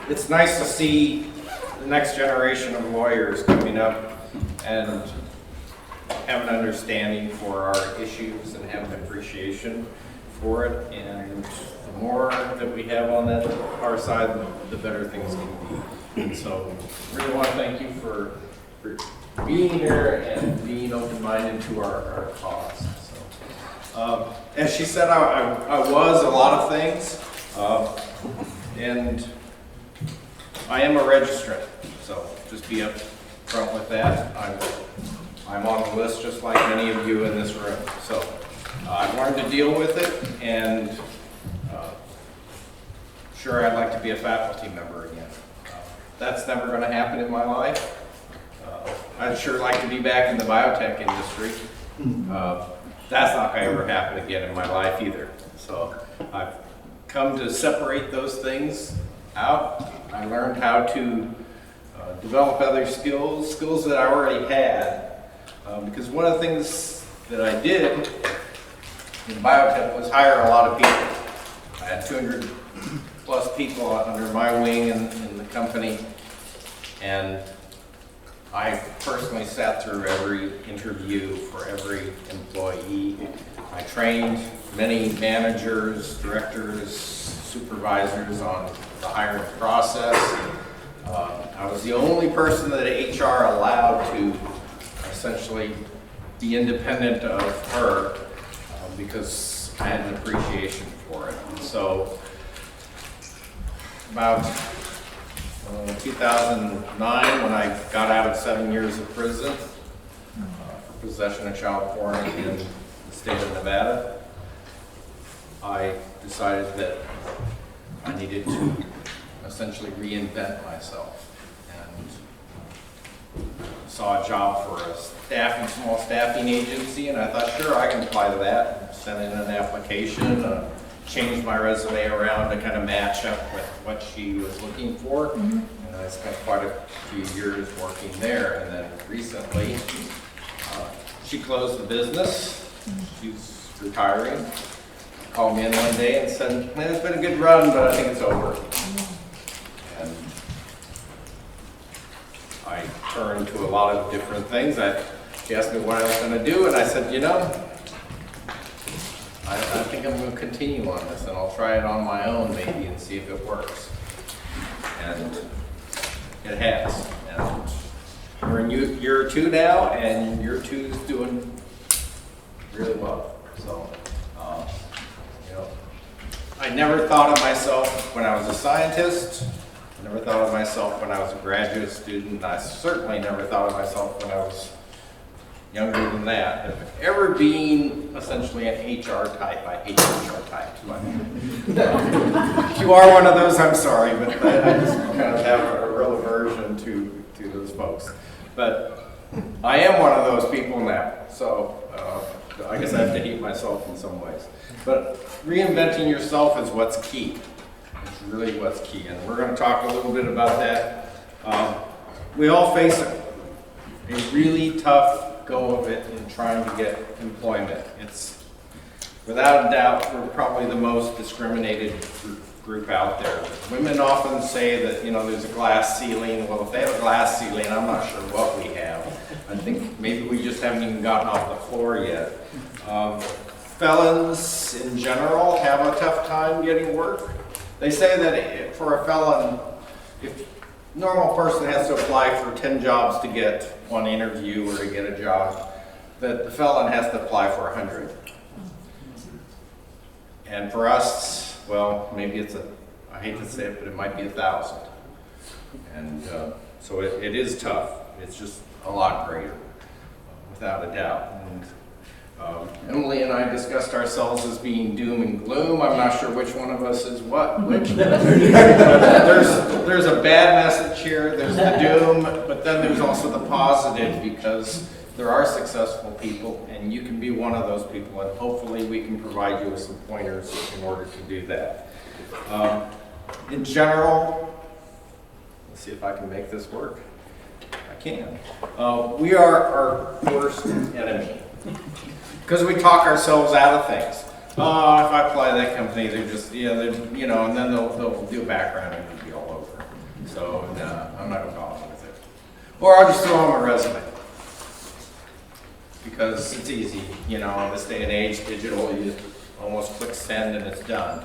it's nice to see the next generation of lawyers coming up and have an understanding for our issues and have an appreciation for it. And the more that we have on that our side, the better things can be. And so, really want to thank you for being here and being open-minded to our cause. So, as she said, I was a lot of things, and I am a registrant. So just be up front with that. I'm on the list just like many of you in this room. So I've learned to deal with it, and sure, I'd like to be a faculty member again. That's never going to happen in my life. I'd sure like to be back in the biotech industry. That's not going to ever happen again in my life either. So I've come to separate those things out. I learned how to develop other skills that I already had. Because one of the things that I did in biotech was hire a lot of people. I had 200 plus people under my wing in the company, and I personally sat through every interview for every employee. I trained many managers, directors, supervisors on the hiring process. I was the only person that HR allowed to essentially be independent of her because I had an appreciation for it. And so about 2009, when I got out of 7 years of prison for possession of child porn in the state of Nevada, I decided that I needed to essentially reinvent myself, and saw a job for a small staffing agency, and I thought, sure, I can apply to that. Sent in an application, changed my resume around to kind of match up with what she was looking for. And I spent quite a few years working there. And then recently, she closed the business. She's retiring. Called me in one day and said, man, it's been a good run, but I think it's over. And I turned to a lot of different things. She asked me what I was going to do, and I said, you know, I think I'm going to continue on this, and I'll try it on my own maybe and see if it works. And it has. And we're in year 2 now, and year 2 is doing really well. So, you know, I never thought of myself when I was a scientist. I never thought of myself when I was a graduate student. I certainly never thought of myself when I was younger than that. If ever being essentially an HR type, I hate HR types. If you are one of those, I'm sorry, but I just kind of have a real aversion to those folks. But I am one of those people now, so I guess I have to hate myself in some ways. But reinventing yourself is what's key. It's really what's key, and we're going to talk a little bit about that. We all face a really tough go of it in trying to get employment. It's without a doubt, we're probably the most discriminated group out there. Women often say that, you know, there's a glass ceiling. Well, if they have a glass ceiling, I'm not sure what we have. I think maybe we just haven't even gotten off the floor yet. Felons in general have a tough time getting work. They say that for a felon, if a normal person has to apply for 10 jobs to get one interview or to get a job, that the felon has to apply for 100. And for us, well, maybe it's I hate to say it, but it might be 1,000. And so it is tough. It's just a lot greater, without a doubt. And Emily and I discussed ourselves as being doom and gloom. I'm not sure which one of us is which. There's a bad message here. There's the doom, but then there's also the positive, because there are successful people, and you can be one of those people, and hopefully we can provide you with some pointers in order to do that. In general, let's see if I can make this work. I can. We are our worst enemy, because we talk ourselves out of things. If I apply to that company, they're just, and then they'll do a background and it'll be all over. So, no, I'm not gonna bother with it. Or I'll just throw on my resume. Because it's easy, you know, in this day and age, digital, you almost click send and it's done.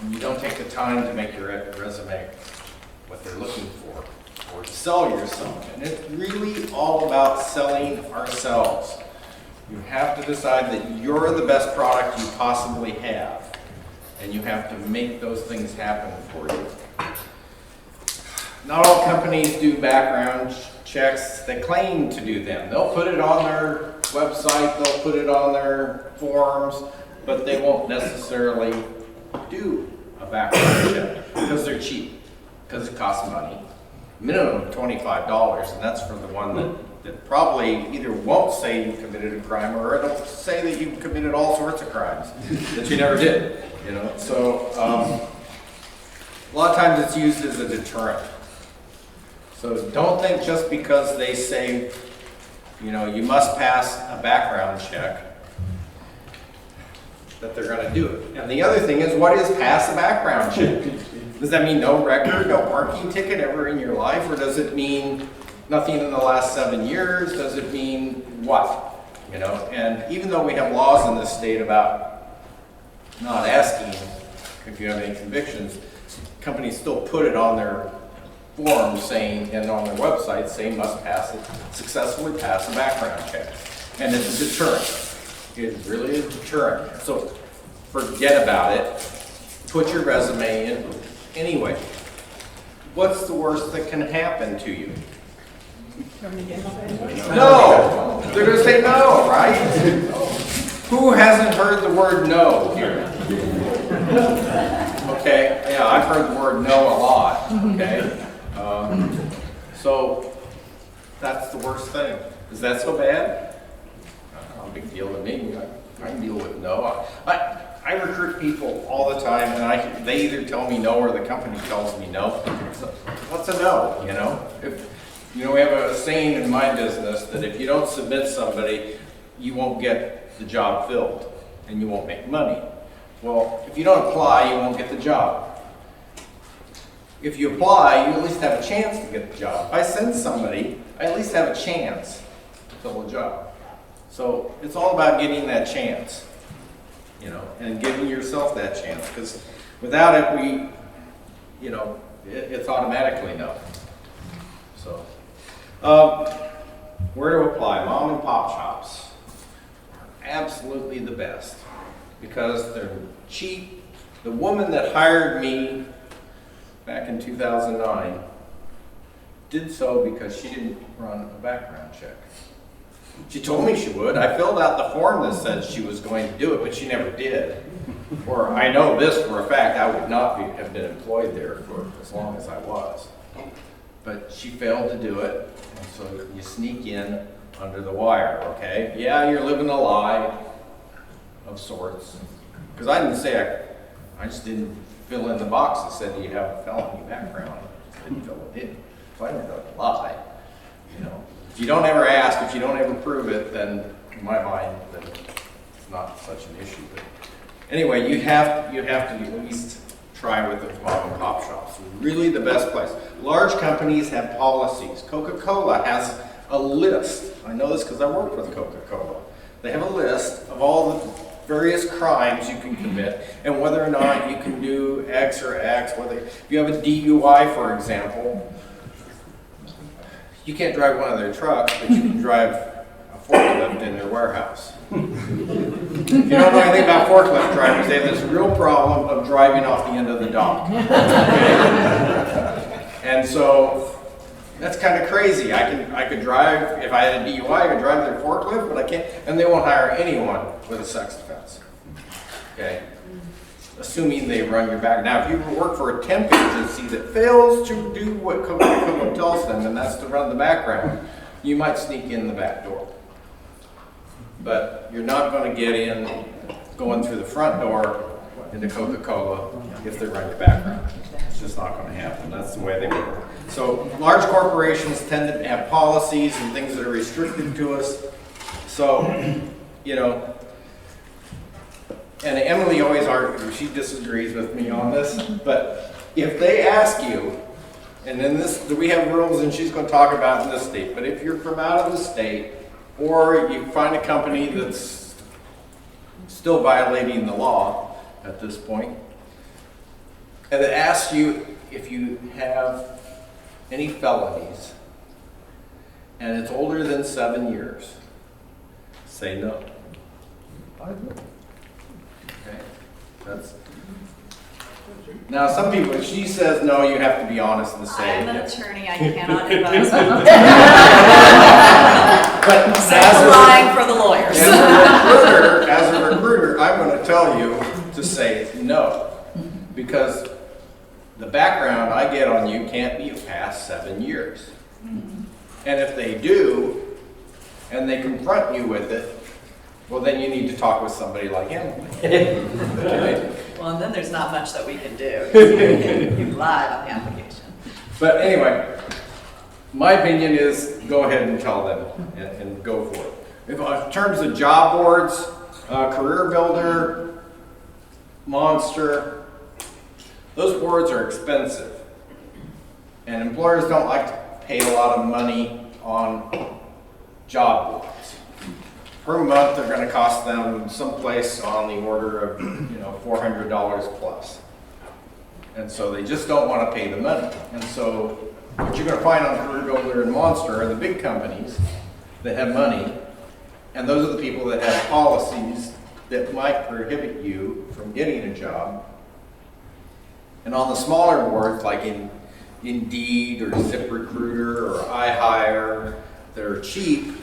And you don't take the time to make your resume what they're looking for, or to sell yourself. And it's really all about selling ourselves. You have to decide that you're the best product you possibly have, and you have to make those things happen for you. Not all companies do background checks. They claim to do them. They'll put it on their website, they'll put it on their forums, but they won't necessarily do a background check because they're cheap, because it costs money. Minimum of $25, and that's for the one that probably either won't say you committed a crime, or it'll say that you committed all sorts of crimes that you never did. You know, so a lot of times it's used as a deterrent. So don't think just because they say, you know, you must pass a background check, that they're going to do it. And the other thing is, what is pass a background check? Does that mean no record, no parking ticket ever in your life? Or does it mean nothing in the last 7 years? Does it mean what? You know, and even though we have laws in this state about not asking if you have any convictions, companies still put it on their forms saying, and on their website saying must pass it, successfully pass a background check. And it's a deterrent. It really is a deterrent. So forget about it. Put your resume in anyway. What's the worst that can happen to you? No! They're going to say no, right? Who hasn't heard the word no here? Okay, yeah, I've heard the word no a lot, okay? So that's the worst thing. Is that so bad? Not a big deal to me. I can deal with no. I recruit people all the time, and they either tell me no or the company tells me no. So what's a no, you know? We have a saying in my business that if you don't submit somebody, you won't get the job filled, and you won't make money. Well, if you don't apply, you won't get the job. If you apply, you at least have a chance to get the job. If I send somebody, I at least have a chance to fill a job. So it's all about getting that chance, you know, and giving yourself that chance. Because without it, it's automatically no. So, where to apply? Mom and pop shops are absolutely the best because they're cheap. The woman that hired me back in 2009 did so because she didn't run a background check. She told me she would. I filled out the form that said she was going to do it, but she never did. Or I know this for a fact, I would not have been employed there for as long as I was. But she failed to do it, and so you sneak in under the wire, okay? Yeah, you're living a lie of sorts. Because I didn't say, I just didn't fill in the box that said, do you have a felony background? I just didn't fill it in. So I didn't lie, you know? If you don't ever ask, if you don't ever prove it, then in my mind, then it's not such an issue. But anyway, you have to at least try with the mom and pop shops. Really the best place. Large companies have policies. Coca-Cola has a list. I know this because I work with Coca-Cola. They have a list of all the various crimes you can commit and whether or not you can do X or X. If you have a DUI, for example, you can't drive one of their trucks, but you can drive a forklift in their warehouse. If you don't know anything about forklift drivers, they have this real problem of driving off the end of the dock. Okay? And so that's kind of crazy. I could drive, if I had a DUI, I could drive their forklift, but I can't, and they won't hire anyone with a sex offense. Okay? Assuming they run your back. Now, if you work for a temp agency that fails to do what Coca-Cola tells them, and that's to run the background, you might sneak in the back door. But you're not going to get in going through the front door into Coca-Cola if they run your background. It's just not going to happen. That's the way they work. So large corporations tend to have policies and things that are restricted to us. So, you know, and Emily always argues, she disagrees with me on this, but if they ask you, and then we have rules, and she's going to talk about in this state, but if you're from out of the state, or you find a company that's still violating the law at this point, and it asks you if you have any felonies, and it's older than 7 years, say no. Okay, that's. Now, some people, if she says no, you have to be honest and say. I'm an attorney, I cannot advise you. But I'm lying for the lawyers. As a recruiter, I'm going to tell you to say no, because the background I get on you can't be past 7 years. And if they do, and they confront you with it, well, then you need to talk with somebody like him. Okay? Well, and then there's not much that we can do. You lied on the application. But anyway, my opinion is go ahead and tell them and go for it. In terms of job boards, Career Builder, Monster, those boards are expensive. And employers don't like to pay a lot of money on job boards. Per month, they're going to cost them someplace on the order of, $400 plus. And so they just don't want to pay the money. And so what you're going to find on Career Builder and Monster are the big companies that have money, and those are the people that have policies that might prohibit you from getting a job. And on the smaller boards, like Indeed or ZipRecruiter or iHire, they're cheap,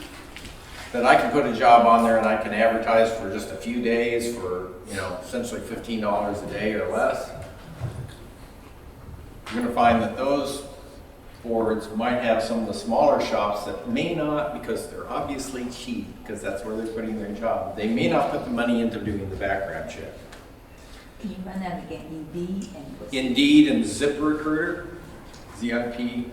that I can put a job on there and I can advertise for just a few days for, essentially $15 a day or less. You're going to find that those boards might have some of the smaller shops that may not, because they're obviously cheap, because that's where they're putting their job. They may not put the money into doing the background check. Can you run that again? Indeed and ZipRecruiter, ZIP.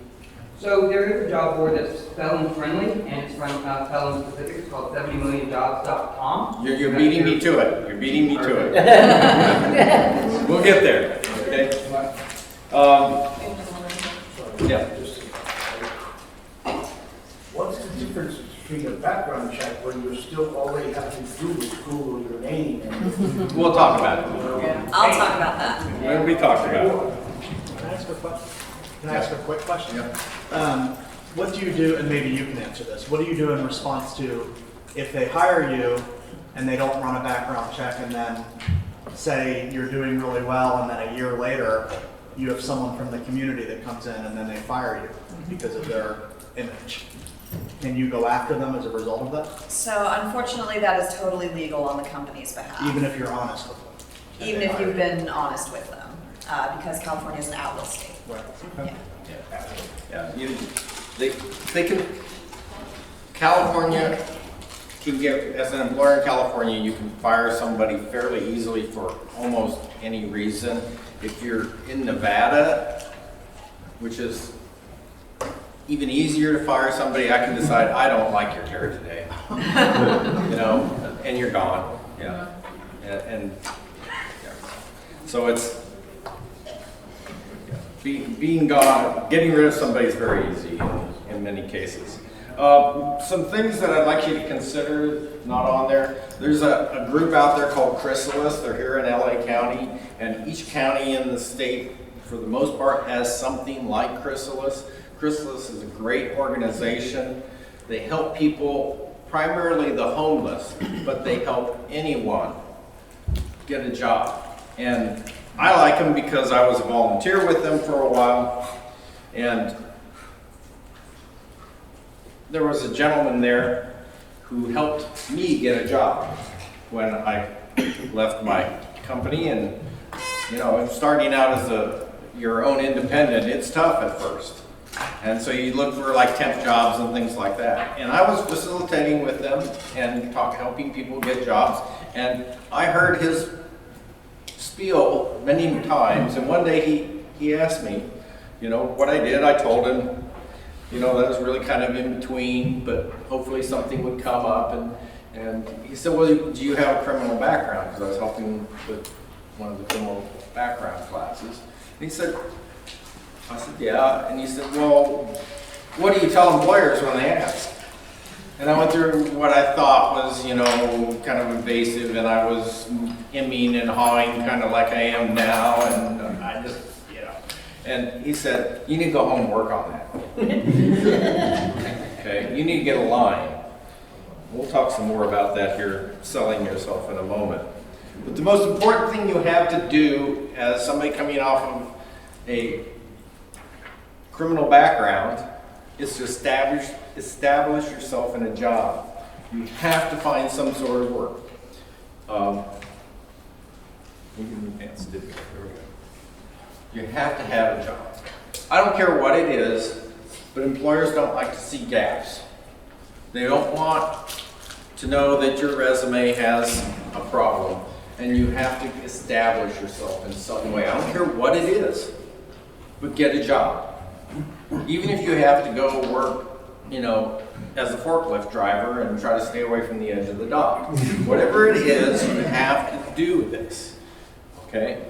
So there is a job board that's felon friendly, and it's from felon specific. It's called 70million.jobs.com. You're beating me to it. You're beating me to it. We'll get there. Okay. Yeah. What's the difference between a background check where you're still already having to do with school or your name? And, We'll talk about it. Yeah. I'll talk about that. When we talked about it. Can I ask a question? Can I ask a quick question? Yeah. What do you do, and maybe you can answer this, what do you do in response to if they hire you and they don't run a background check, and then say you're doing really well and then a year later you have someone from the community that comes in and then they fire you because of their image? Can you go after them as a result of that? So unfortunately, that is totally legal on the company's behalf. Even if you're honest with them? Even if you've been honest with them, because California is an outlaw state. Right. Yeah. They can, California can get, as an employer in California, you can fire somebody fairly easily for almost any reason. If you're in Nevada, which is even easier to fire somebody, I can decide I don't like your hair today, and you're gone. Yeah, and yeah. So it's being gone. Getting rid of somebody is very easy in many cases. Some things that I'd like you to consider, not on there. There's a group out there called Chrysalis. They're here in LA County, and each county in the state, for the most part, has something like Chrysalis. Chrysalis is a great organization. They help people, primarily the homeless, but they help anyone get a job. And I like them because I was a volunteer with them for a while, and there was a gentleman there who helped me get a job when I left my company. And starting out as your own independent, it's tough at first. And so you look for like temp jobs and things like that. And I was facilitating with them and helping people get jobs. And I heard his spiel many times. And one day he asked me, what I did. I told him, that was really kind of in between, but hopefully something would come up. And he said, well, do you have a criminal background? Because I was helping with one of the criminal background classes. And he said, I said, yeah. And he said, well, what do you tell employers when they ask? And I went through what I thought was, you know, kind of invasive, and I was hemming and hawing kind of like I am now, and I just, you know. And he said, you need to go home and work on that. Okay, you need to get a line. We'll talk some more about that here, selling yourself, in a moment. But the most important thing you have to do as somebody coming off of a criminal background is to establish yourself in a job. You have to find some sort of work. We can advance, didn't we? There we go. You have to have a job. I don't care what it is, but employers don't like to see gaps. They don't want to know that your resume has a problem, and you have to establish yourself in some way. I don't care what it is, but get a job. Even if you have to go work, you know, as a forklift driver and try to stay away from the edge of the dock. Whatever it is, you have to do this, okay?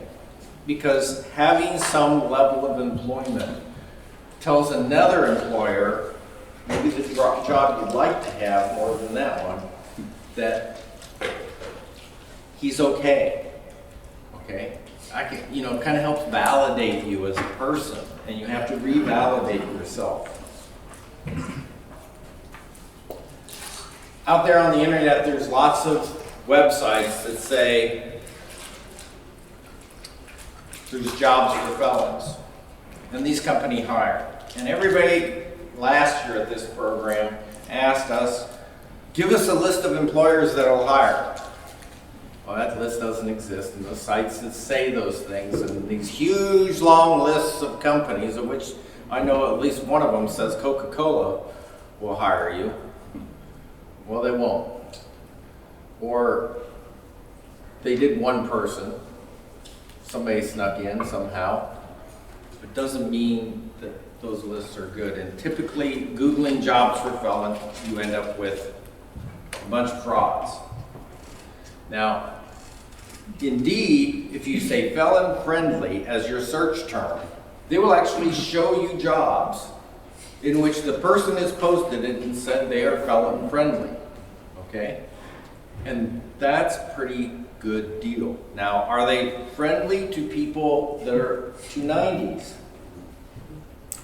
Because having some level of employment tells another employer, maybe the job you'd like to have more than that one, that he's okay, okay? You know, it kind of helps validate you as a person, and you have to revalidate yourself. Out there on the internet, there's lots of websites that say there's jobs for felons, and these companies hire. And everybody last year at this program asked us, give us a list of employers that will hire. Well, that list doesn't exist, and the sites that say those things, and these huge long lists of companies, of which I know at least one of them says Coca-Cola will hire you. Well, they won't. Or they did one person. Somebody snuck in somehow. It doesn't mean that those lists are good. And typically, Googling jobs for felons, you end up with a bunch of frauds. Now, Indeed, if you say felon friendly as your search term, they will actually show you jobs in which the person has posted it and said they are felon friendly, okay? And that's a pretty good deal. Now, are they friendly to people that are 290s?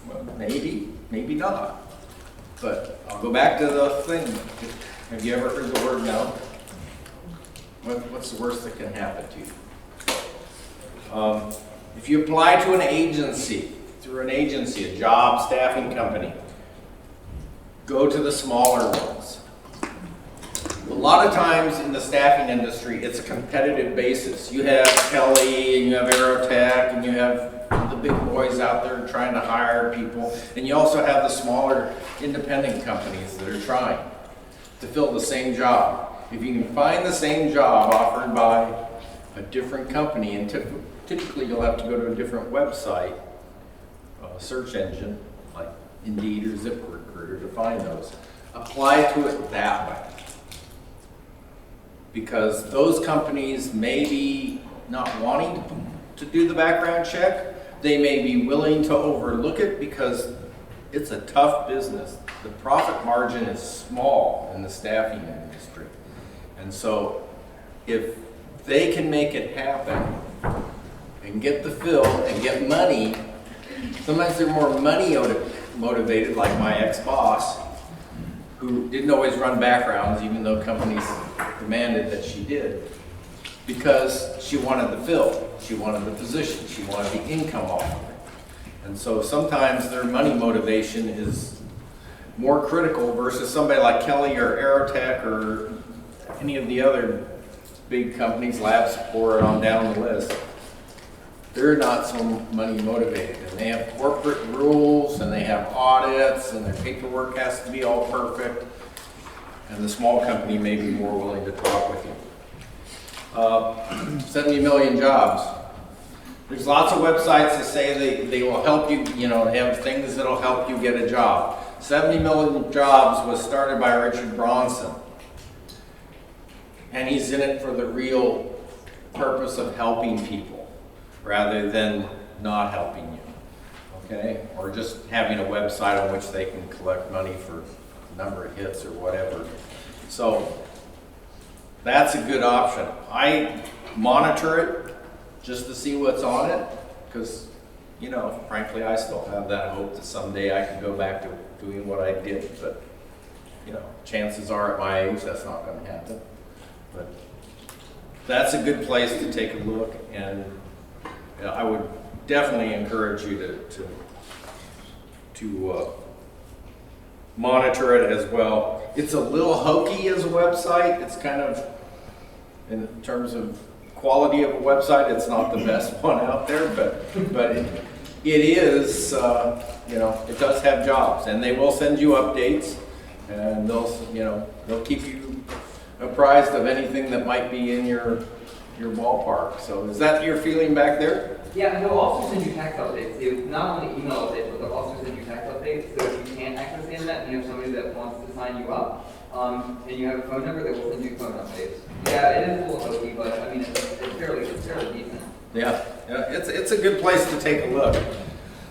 Well, maybe, maybe not. But I'll go back to the thing. Have you ever heard the word no? What's the worst that can happen to you? If you apply to an agency, through an agency, a job staffing company, go to the smaller ones. A lot of times in the staffing industry, it's a competitive basis. You have Kelly, and you have Aerotech, and you have the big boys out there trying to hire people, and you also have the smaller independent companies that are trying to fill the same job. If you can find the same job offered by a different company, and typically you'll have to go to a different website, search engine, like Indeed or ZipRecruiter to find those. Apply to it that way. Because those companies may be not wanting to do the background check. They may be willing to overlook it because it's a tough business. The profit margin is small in the staffing industry. And so if they can make it happen and get the fill and get money, sometimes they're more money motivated, like my ex-boss, who didn't always run backgrounds, even though companies demanded that she did, because she wanted the fill, she wanted the position, she wanted the income off of it. And so sometimes their money motivation is more critical versus somebody like Kelly or Aerotech or any of the other big companies, Lab Support, on down the list. They're not so money motivated, and they have corporate rules, and they have audits, and their paperwork has to be all perfect, and the small company may be more willing to talk with you. 70 million jobs. There's lots of websites that say they will help you, have things that will help you get a job. 70 million jobs was started by Richard Bronson, and he's in it for the real purpose of helping people rather than not helping you, okay? Or just having a website on which they can collect money for number of hits or whatever. So that's a good option. I monitor it just to see what's on it, because, you know, frankly, I still have that hope that someday I can go back to doing what I did, but, you know, chances are at my age that's not going to happen. But that's a good place to take a look, and you know, I would definitely encourage you to monitor it as well. It's a little hokey as a website. It's kind of, in terms of quality of a website, it's not the best one out there, but it is, you know, it does have jobs, and they will send you updates, and they'll keep you apprised of anything that might be in your ballpark. So is that your feeling back there? Yeah, and they'll also send you text updates. They not only email updates, but they'll also send you text updates. So if you can't access the internet and you have somebody that wants to sign you up, and you have a phone number, they will send you phone updates. Yeah, it is a little hokey, but I mean, it's fairly decent. Yeah, it's a good place to take a look.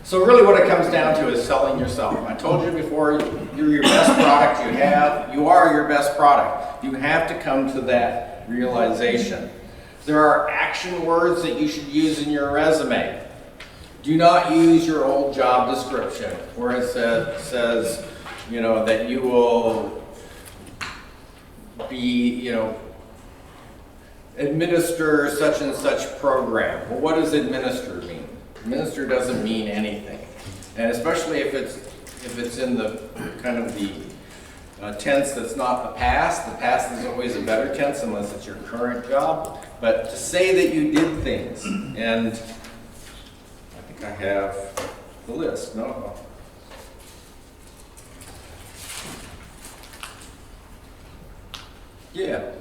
So really what it comes down to is selling yourself. I told you before, you're your best product you have. You are your best product. You have to come to that realization. There are action words that you should use in your resume. Do not use your old job description where it says, you know, that you will be, you know, administer such and such program. Well, what does administer mean? Administer doesn't mean anything. And especially if it's in the kind of the tense that's not the past. The past is always a better tense unless it's your current job. But to say that you did things, and I think I have the list. No. Yeah.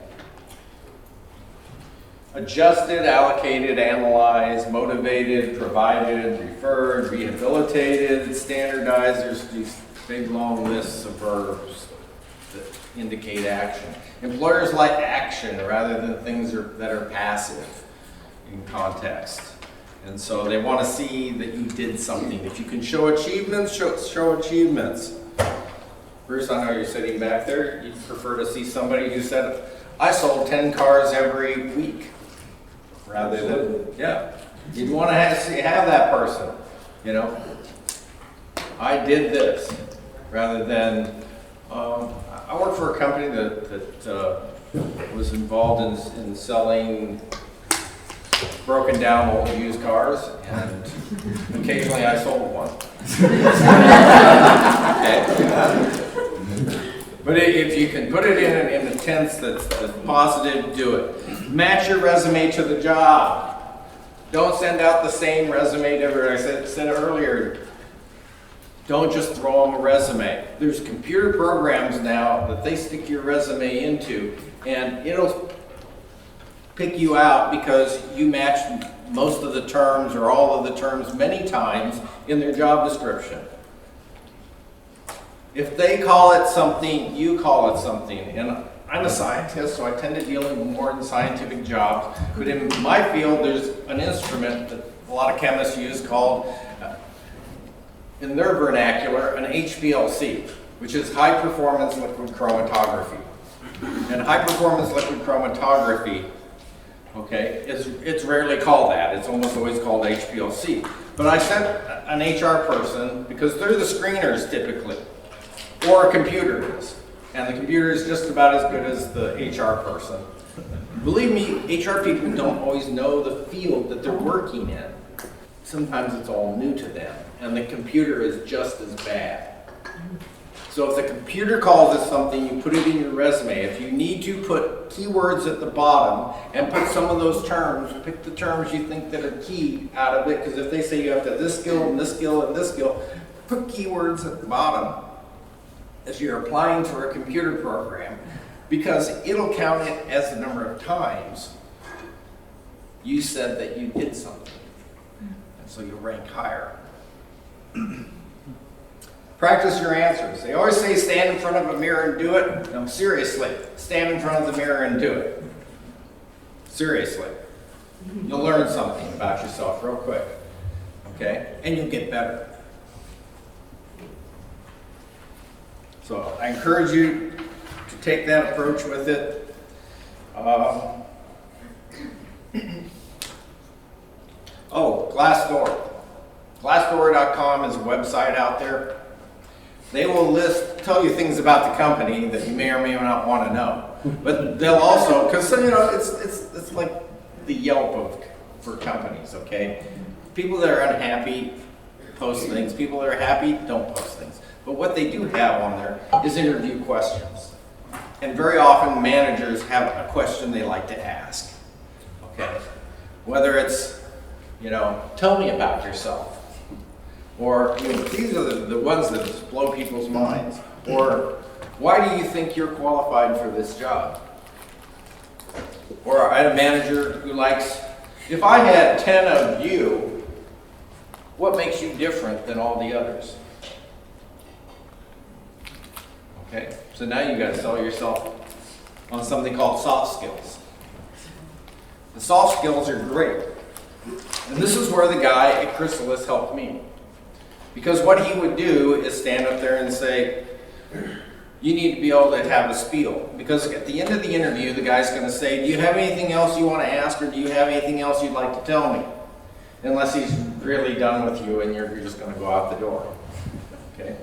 Adjusted, allocated, analyzed, motivated, provided, referred, rehabilitated, standardized. There's these big long lists of verbs that indicate action. Employers like action rather than things that are passive in context. And so they want to see that you did something. If you can show achievements, show achievements. Bruce, I know you're sitting back there. You'd prefer to see somebody who said, I sold 10 cars every week. Rather than, yeah, you'd want to have that person, you know. I did this, rather than, I worked for a company that was involved in selling broken down old used cars, and occasionally I sold one. Okay. But if you can put it in a tense that's positive, do it. Match your resume to the job. Don't send out the same resume to everyone. I said earlier, don't just throw them a resume. There's computer programs now that they stick your resume into, and it'll pick you out because you match most of the terms or all of the terms many times in their job description. If they call it something, you call it something. And I'm a scientist, so I tend to deal in more in scientific jobs. But in my field, there's an instrument that a lot of chemists use called, in their vernacular, an HPLC, which is high performance liquid chromatography. And high performance liquid chromatography, okay, it's rarely called that. It's almost always called HPLC. But I sent an HR person, because they're the screeners typically, or a computer is. And the computer is just about as good as the HR person. Believe me, HR people don't always know the field that they're working in. Sometimes it's all new to them, and the computer is just as bad. So if the computer calls it something, you put it in your resume. If you need to put keywords at the bottom and put some of those terms, pick the terms you think that are key out of it, because if they say you have to have this skill and this skill and this skill, put keywords at the bottom as you're applying for a computer program, because it'll count it as the number of times you said that you did something. And so you'll rank higher. Practice your answers. They always say stand in front of a mirror and do it. No, seriously, stand in front of the mirror and do it. Seriously. You'll learn something about yourself real quick. Okay? And you'll get better. So I encourage you to take that approach with it. Oh, Glassdoor. Glassdoor.com is a website out there. They will tell you things about the company that you may or may not want to know. But they'll also, because it's like the Yelp for companies, okay? People that are unhappy post things. People that are happy don't post things. But what they do have on there is interview questions. And very often managers have a question they like to ask, okay? Whether it's, tell me about yourself. Or, these are the ones that just blow people's minds. Or, why do you think you're qualified for this job? Or I had a manager who likes, if I had 10 of you, what makes you different than all the others? Okay, so now you got to sell yourself on something called soft skills. The soft skills are great. And this is where the guy at Chrysalis helped me. Because what he would do is stand up there and say, you need to be able to have a spiel. Because at the end of the interview, the guy's going to say, do you have anything else you want to ask, or do you have anything else you'd like to tell me? Unless he's really done with you and you're just going to go out the door. Okay?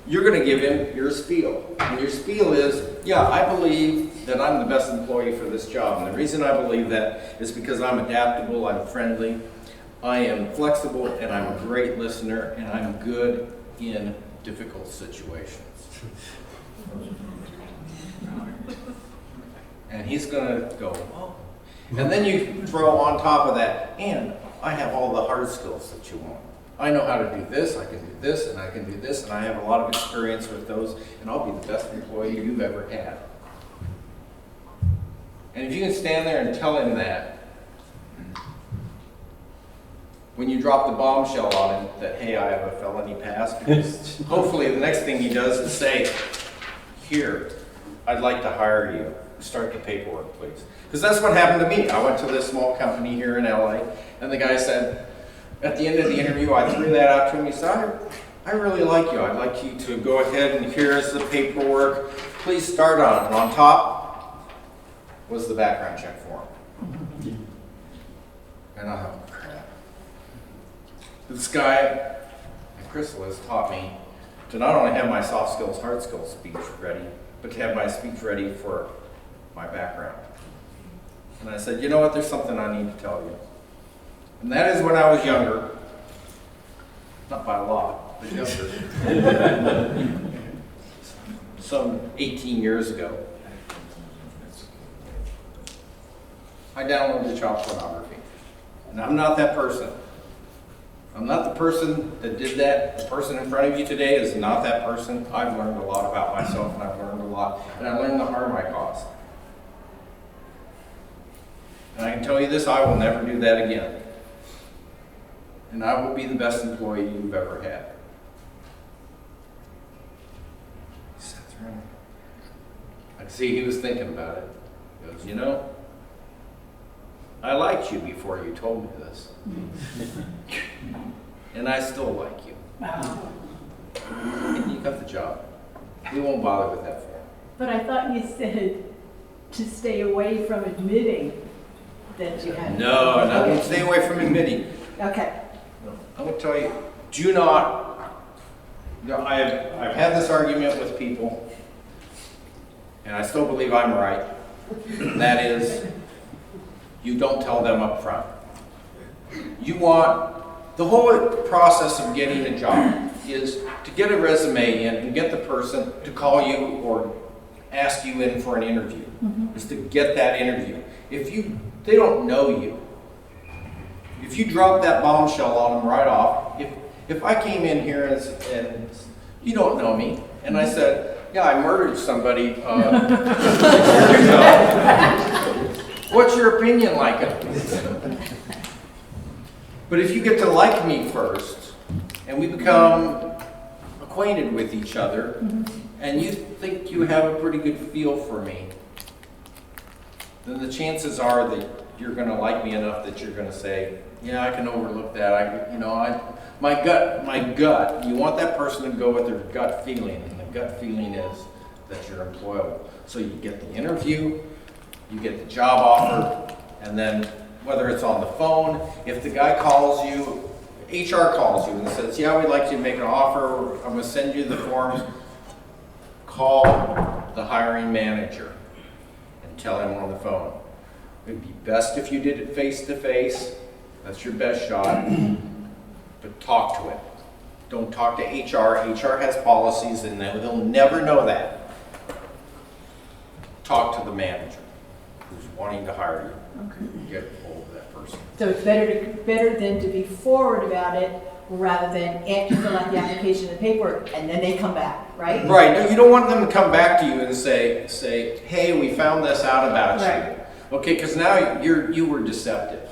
You're going to give him your spiel. And your spiel is, yeah, I believe that I'm the best employee for this job. And the reason I believe that is because I'm adaptable, I'm friendly, I am flexible, and I'm a great listener, and I'm good in difficult situations. And he's going to go, oh. And then you throw on top of that, and I have all the hard skills that you want. I know how to do this, I can do this, and I can do this, and I have a lot of experience with those, and I'll be the best employee you've ever had. And if you can stand there and tell him that, when you drop the bombshell on him that, hey, I have a felony past, hopefully the next thing he does is say, here, I'd like to hire you. Start the paperwork, please. Because that's what happened to me. I went to this small company here in LA, and the guy said, at the end of the interview, I threw that out to him. He said, I really like you. I'd like you to go ahead, and here's the paperwork. Please start on it. And on top was the background check form. And I thought, crap. This guy at Chrysalis taught me to not only have my soft skills, hard skills speech ready, but to have my speech ready for my background. And I said, you know what, there's something I need to tell you. And that is when I was younger, not by a lot, but younger, some 18 years ago, I downloaded child pornography. And I'm not that person. I'm not the person that did that. The person in front of you today is not that person. I've learned a lot about myself, and I've learned a lot, and I learned the harm I caused. And I can tell you this, I will never do that again. And I will be the best employee you've ever had. He sat there and I could see he was thinking about it. He goes, you know, I liked you before you told me this. And I still like you. And you got the job. We won't bother with that form. But I thought you said to stay away from admitting that you had. No, no, stay away from admitting. Okay. I'm going to tell you, do not, I've had this argument with people, and I still believe I'm right. That is, you don't tell them up front. You want, the whole process of getting a job is to get a resume in and get the person to call you or ask you in for an interview. Is to get that interview. They don't know you. If you drop that bombshell on them right off, if I came in here and you don't know me, and I said, yeah, I murdered somebody 6 years ago, what's your opinion like of me? But if you get to like me first, and we become acquainted with each other, and you think you have a pretty good feel for me, then the chances are that you're going to like me enough that you're going to say, yeah, I can overlook that. My gut, you want that person to go with their gut feeling. gut feeling is that you're employable. So you get the interview, you get the job offer, and then whether it's on the phone, if the guy calls you, HR calls you and says, yeah, we'd like you to make an offer, I'm gonna send you the forms, call the hiring manager and tell him on the phone. It'd be best if you did it face to face, that's your best shot, but talk to it. Don't talk to HR. HR has policies and they'll never know that. Talk to the manager who's wanting to hire you. Okay. Get hold of that person. So it's better than to be forward about it rather than after you fill out the application and paperwork and then they come back, right? Right. No, you don't want them to come back to you and say, hey, we found this out about Right. you. Okay, because now you were deceptive.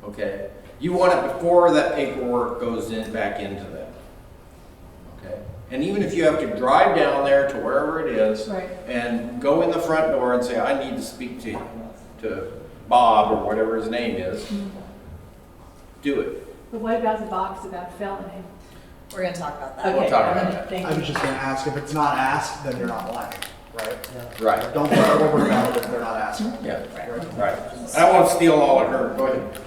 Okay? You want it before that paperwork goes back into them. Okay? And even if you have to drive down there to wherever it is Right. and go in the front door and say, I need to speak to Bob or whatever his name is, do it. But what about the box about felony? We're gonna talk about that. Okay, We'll talk all about right, that. thank I you. was just gonna ask, if it's not asked, then you're not lying, right? Right. Don't worry over about it if they're not asking. Yeah. Right. Right. I won't steal all of her. Go ahead.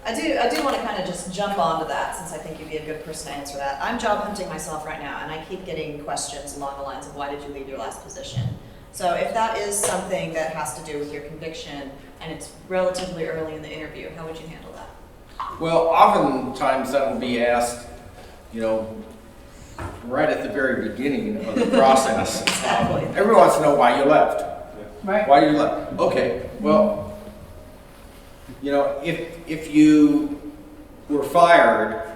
I do want to kind of just jump onto that since I think you'd be a good person to answer that. I'm job hunting myself right now and I keep getting questions along the lines of why did you leave your last position? So if that is something that has to do with your conviction and it's relatively early in the interview, how would you handle that? Well, oftentimes that will be asked, you know, right at the very beginning of the process. Exactly. Everyone wants to know why you left. Right? Why you left? Okay, well, you know, if you were fired,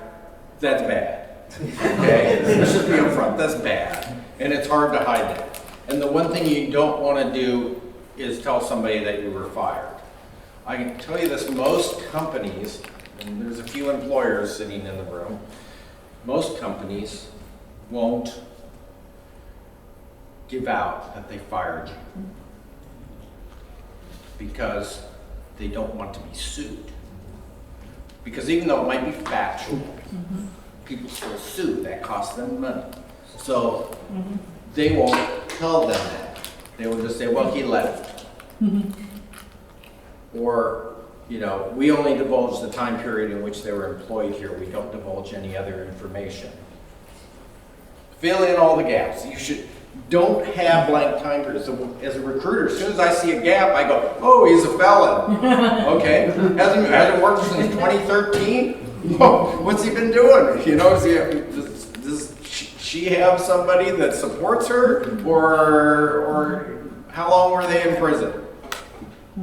that's bad. Okay? Let's just be upfront, that's bad. And it's hard to hide that. And the one thing you don't want to do is tell somebody that you were fired. I can tell you this, most companies, and there's a few employers sitting in the room, most companies won't give out that they fired you because they don't want to be sued. Because even though it might be factual, people still sue, that costs them money. So they won't tell them that. They will just say, well, he left. Or, you know, we only divulge the time period in which they were employed here. We don't divulge any other information. Fill in all the gaps. You don't have blank time periods. So as a recruiter, as soon as I see a gap, I go, oh, he's a felon. Okay, hasn't worked since 2013. What's he been doing? You know, does she have somebody that supports her, or how long were they in prison?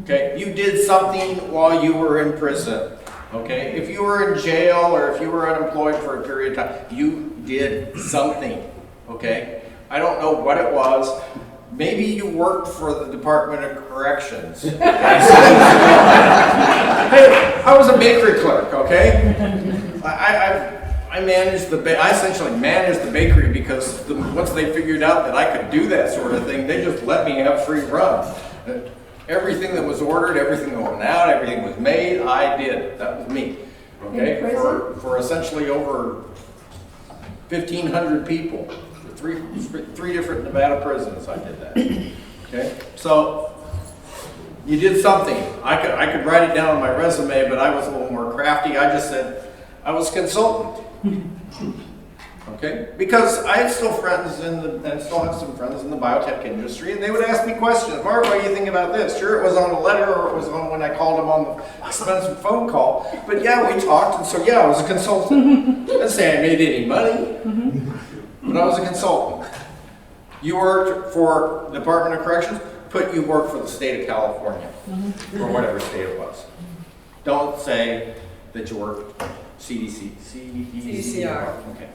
Okay, you did something while you were in prison. Okay, if you were in jail or if you were unemployed for a period of time, you did something. Okay, I don't know what it was. Maybe you worked for the Department of Corrections. Hey, I was a bakery clerk. Okay, I essentially managed the bakery because once they figured out that I could do that sort of thing, they just let me have free run. Everything that was ordered, everything that went out, everything was made, I did. That was me. Okay, In prison? for essentially over 1,500 people, three different Nevada prisons, I did that. Okay, so you did something. I could write it down on my resume, but I was a little more crafty. I just said I was a consultant. Okay, because I had still friends and still have some friends in the biotech industry, and they would ask me questions. Mark, what do you think about this? Sure, it was on a letter, or it was on when I called them on the expensive phone call. But yeah, we talked, and so yeah, I was a consultant. I didn't say I made any money, but I was a consultant. You worked for the Department of Corrections, you worked for the state of California, or whatever state it was. Don't say that you worked CDC. CDCR. Okay.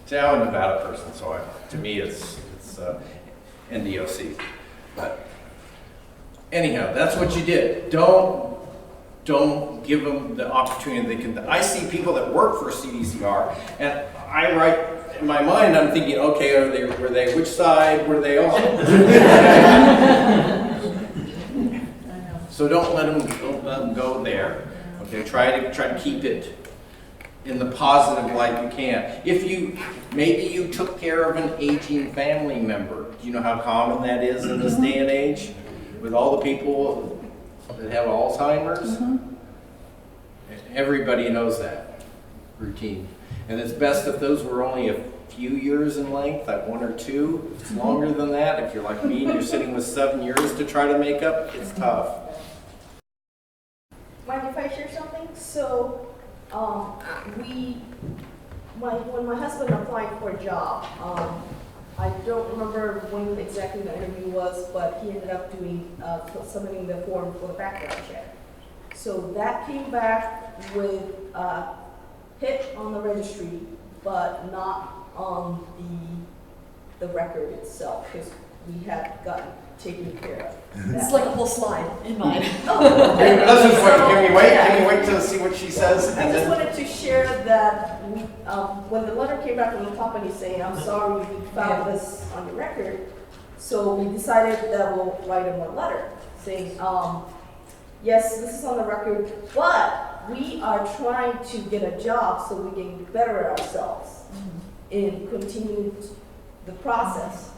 See, I'm a Nevada person, so to me it's NDOC. But anyhow, that's what you did. Don't give them the opportunity. I see people that work for CDCR, and I write in my mind. I'm thinking, okay, were they which side were they on? So don't let them go there. Okay, try to keep it in the positive light you can. Maybe you took care of an aging family member. Do you know how common that is in this day and age? With all the people that have Alzheimer's? Everybody knows that routine. And it's best if those were only a few years in length, like 1 or 2. If it's longer than that, if you're like me and you're sitting with 7 years to try to make up, it's tough. Mind if I share something? So, when my husband applied for a job, I don't remember when exactly the interview was, but he ended up submitting the form for the background check. So that came back with hit on the registry, but not on the record itself, because we had gotten taken care of. It's like a whole slide in mine. Let's just wait. Can we wait to see what she says? I just wanted to share that we, when the letter came back from the company saying, I'm sorry, we found this on your record, so we decided that we'll write him a letter saying, yes, this is on the record, but we are trying to get a job so we can better ourselves and continue the process.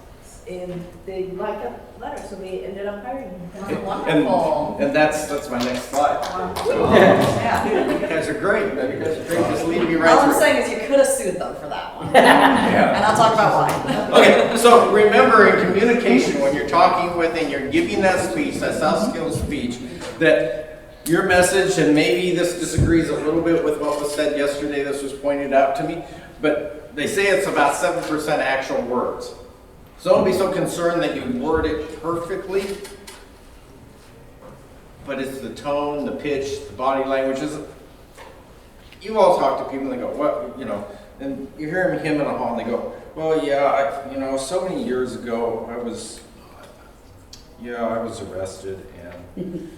And they liked that letter, so they ended up hiring him. Wonderful. And that's my next slide. Yeah. You guys are great. You guys are great. Just lead me right All I'm through. saying is you could have sued them for that one. Yeah. And I'll talk about why. Okay, so remember in communication, when you're talking with and you're giving that speech, that soft skills speech, that your message, and maybe this disagrees a little bit with what was said yesterday, this was pointed out to me, but they say it's about 7% actual words. So don't be so concerned that you word it perfectly, but it's the tone, the pitch, the body language. You all talk to people and they go, what, and you hear them him and haw and they go, well, yeah, so many years ago I was arrested and,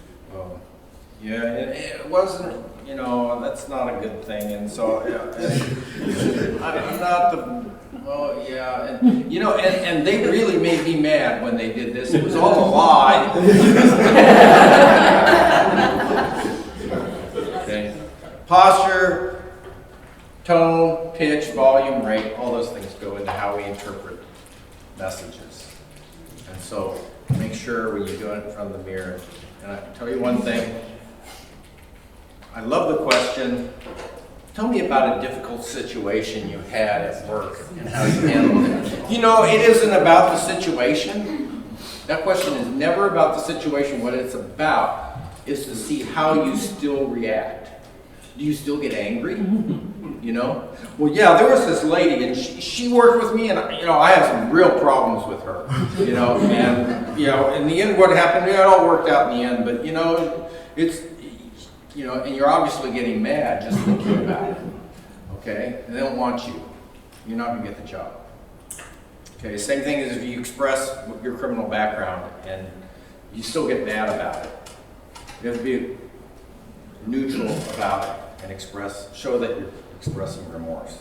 yeah, it wasn't, that's not a good thing. And so, I'm not the, well, yeah, and, and they really made me mad when they did this. It was all a lie. Okay. Posture, tone, pitch, volume, rate, all those things go into how we interpret messages. And so make sure when you go in front of the mirror, and I can tell you one thing, I love the question, tell me about a difficult situation you had at work and how you handled it. It isn't about the situation. That question is never about the situation. What it's about is to see how you still react. Do you still get angry? Well, yeah, there was this lady and she worked with me and, I had some real problems with her, and, in the end what happened, it all worked out in the end, but, it's, and you're obviously getting mad just thinking about it, okay? And they don't want you. You're not gonna get the job. Okay, same thing as if you express your criminal background and you still get mad about it. You have to be neutral about it and show that you're expressing remorse.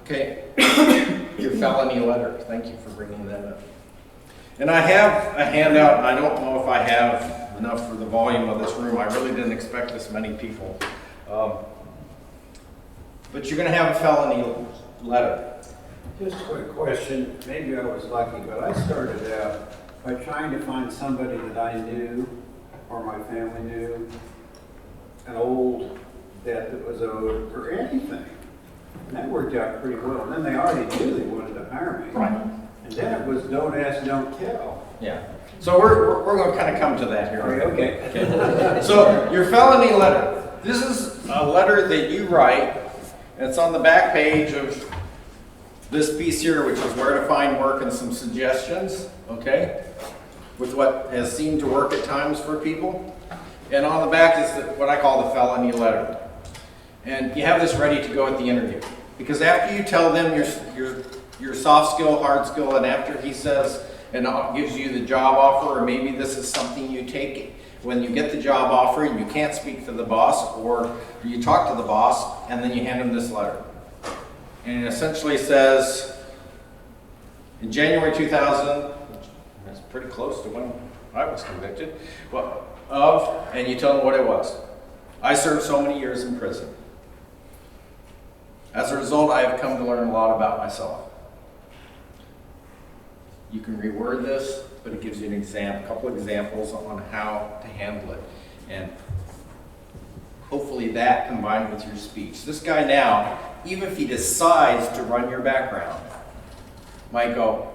Okay, your felony letter. Thank you for bringing that up. And I have a handout, and I don't know if I have enough for the volume of this room. I really didn't expect this many people. But you're going to have a felony letter. Just a quick question. Maybe I was lucky, but I started out by trying to find somebody that I knew or my family knew, an old debt that was owed or anything. And that worked out pretty well. And then they already knew they wanted to hire me. Right. And then it was don't ask, don't tell. Yeah. So we're going to kind of come to that here. Okay. So your felony letter. This is a letter that you write. And it's on the back page of this piece here, which is where to find work and some suggestions. Okay. With what has seemed to work at times for people. And on the back is what I call the felony letter. And you have this ready to go at the interview. Because after you tell them your soft skill, hard skill, and after he says and gives you the job offer, or maybe this is something you take when you get the job offer and you can't speak to the boss, or you talk to the boss and then you hand him this letter. And it essentially says, in January 2000, that's pretty close to when I was convicted, and you tell them what it was. I served so many years in prison. As a result, I have come to learn a lot about myself. You can reword this, but it gives you a couple examples on how to handle it. And hopefully that combined with your speech. This guy now, even if he decides to run your background, might go,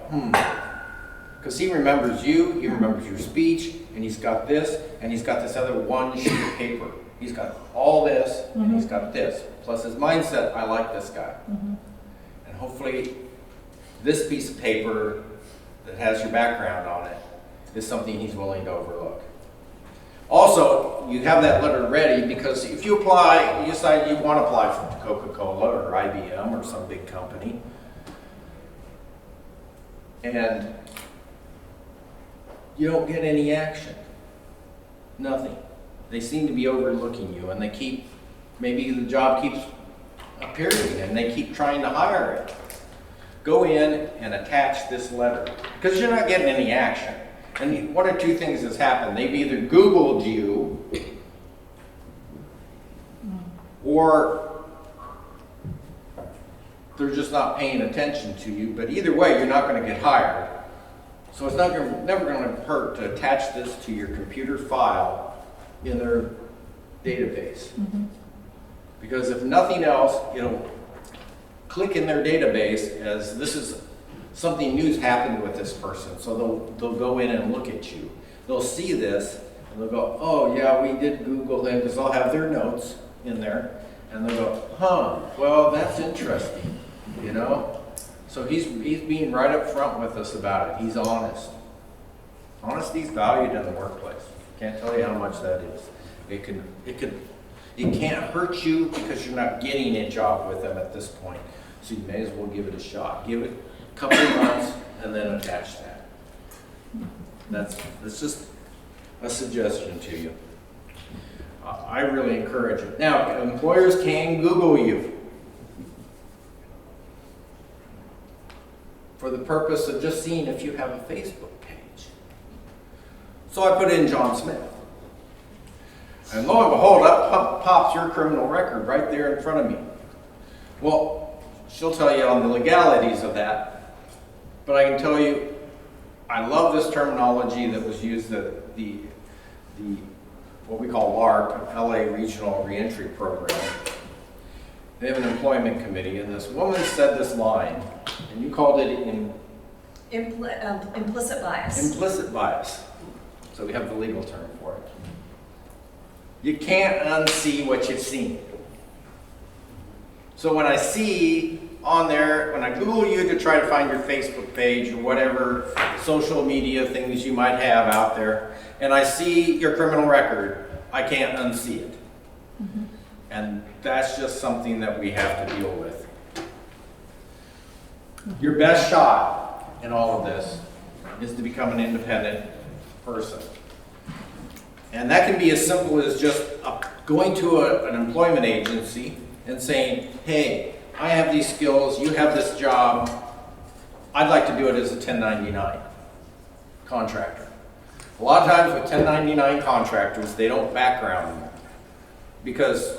because he remembers you, he remembers your speech, and he's got this, and he's got this other one sheet of paper. He's got all this, and he's got this. Plus his mindset, I like this guy. And hopefully this piece of paper that has your background on it is something he's willing to overlook. Also, you have that letter ready because if you apply, you decide you want to apply for Coca-Cola or IBM or some big company, and you don't get any action. Nothing. They seem to be overlooking you, and they keep, maybe the job keeps appearing and they keep trying to hire it. Go in and attach this letter because you're not getting any action. And one or two things has happened. They've either Googled you or they're just not paying attention to you. But either way, you're not going to get hired. So it's never going to hurt to attach this to your computer file in their database. Because if nothing else, it'll click in their database as this is something new's happened with this person. So they'll go in and look at you. They'll see this and they'll go, oh yeah, we did Google him, because they'll have their notes in there. And they'll go, well, that's interesting, you know? So he's being right up front with us about it. He's honest. Honesty's valued in the workplace. Can't tell you how much that is. It can't hurt you because you're not getting a job with them at this point. So you may as well give it a shot. Give it a couple of months and then attach that. That's just a suggestion to you. I really encourage it. Now, employers can Google you for the purpose of just seeing if you have a Facebook page. So I put in John Smith. And lo and behold, up pops your criminal record right there in front of me. Well, she'll tell you on the legalities of that, but I can tell you, I love this terminology that was used at the what we call LARP, LA Regional Reentry Program. They have an employment committee, and this woman said this line, and you called it Implicit bias. Implicit bias. So we have the legal term for it. You can't unsee what you've seen. So when I see on there, when I Google you to try to find your Facebook page or whatever social media things you might have out there, and I see your criminal record, I can't unsee it. And that's just something that we have to deal with. Your best shot in all of this is to become an independent person. And that can be as simple as just going to an employment agency and saying, hey, I have these skills, you have this job, I'd like to do it as a 1099 contractor. A lot of times with 1099 contractors, they don't background them because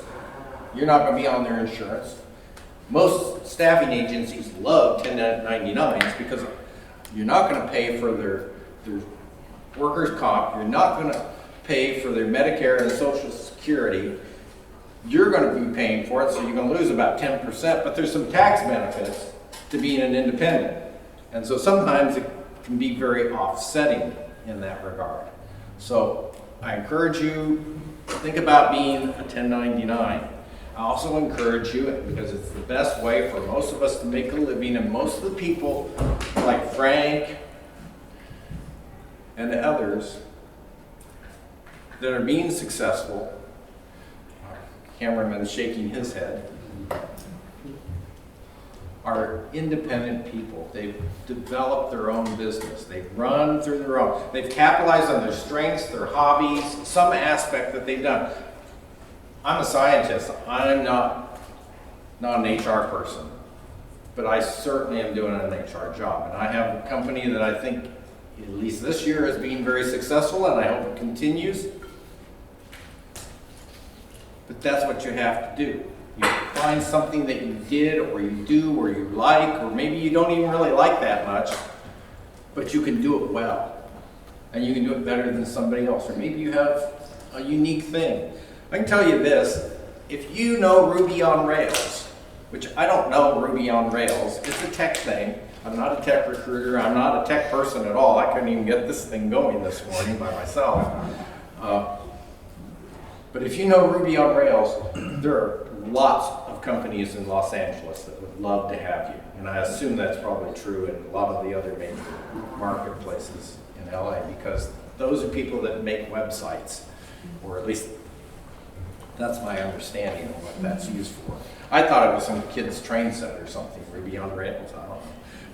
you're not going to be on their insurance. Most staffing agencies love 1099s because you're not going to pay for their workers' comp, you're not going to pay for their Medicare and Social Security. You're going to be paying for it, so you're going to lose about 10%, but there's some tax benefits to being an independent. And so sometimes it can be very offsetting in that regard. So I encourage you to think about being a 1099. I also encourage you, because it's the best way for most of us to make a living, and most of the people like Frank and the others that are being successful, cameraman shaking his head, are independent people. They've developed their own business. They've run through their own. They've capitalized on their strengths, their hobbies, some aspect that they've done. I'm a scientist. I'm not an HR person, but I certainly am doing an HR job. And I have a company that I think, at least this year, is being very successful, and I hope it continues. But that's what you have to do. You find something that you did or you do or you like, or maybe you don't even really like that much, but you can do it well. And you can do it better than somebody else. Or maybe you have a unique thing. I can tell you this, if you know Ruby on Rails, which I don't know Ruby on Rails, it's a tech thing. I'm not a tech recruiter, I'm not a tech person at all. I couldn't even get this thing going this morning by myself. But if you know Ruby on Rails, there are lots of companies in Los Angeles that would love to have you. And I assume that's probably true in a lot of the other major marketplaces in LA, because those are people that make websites, or at least that's my understanding of what that's used for. I thought it was some kid's train set or something, Ruby on Rails, I don't know.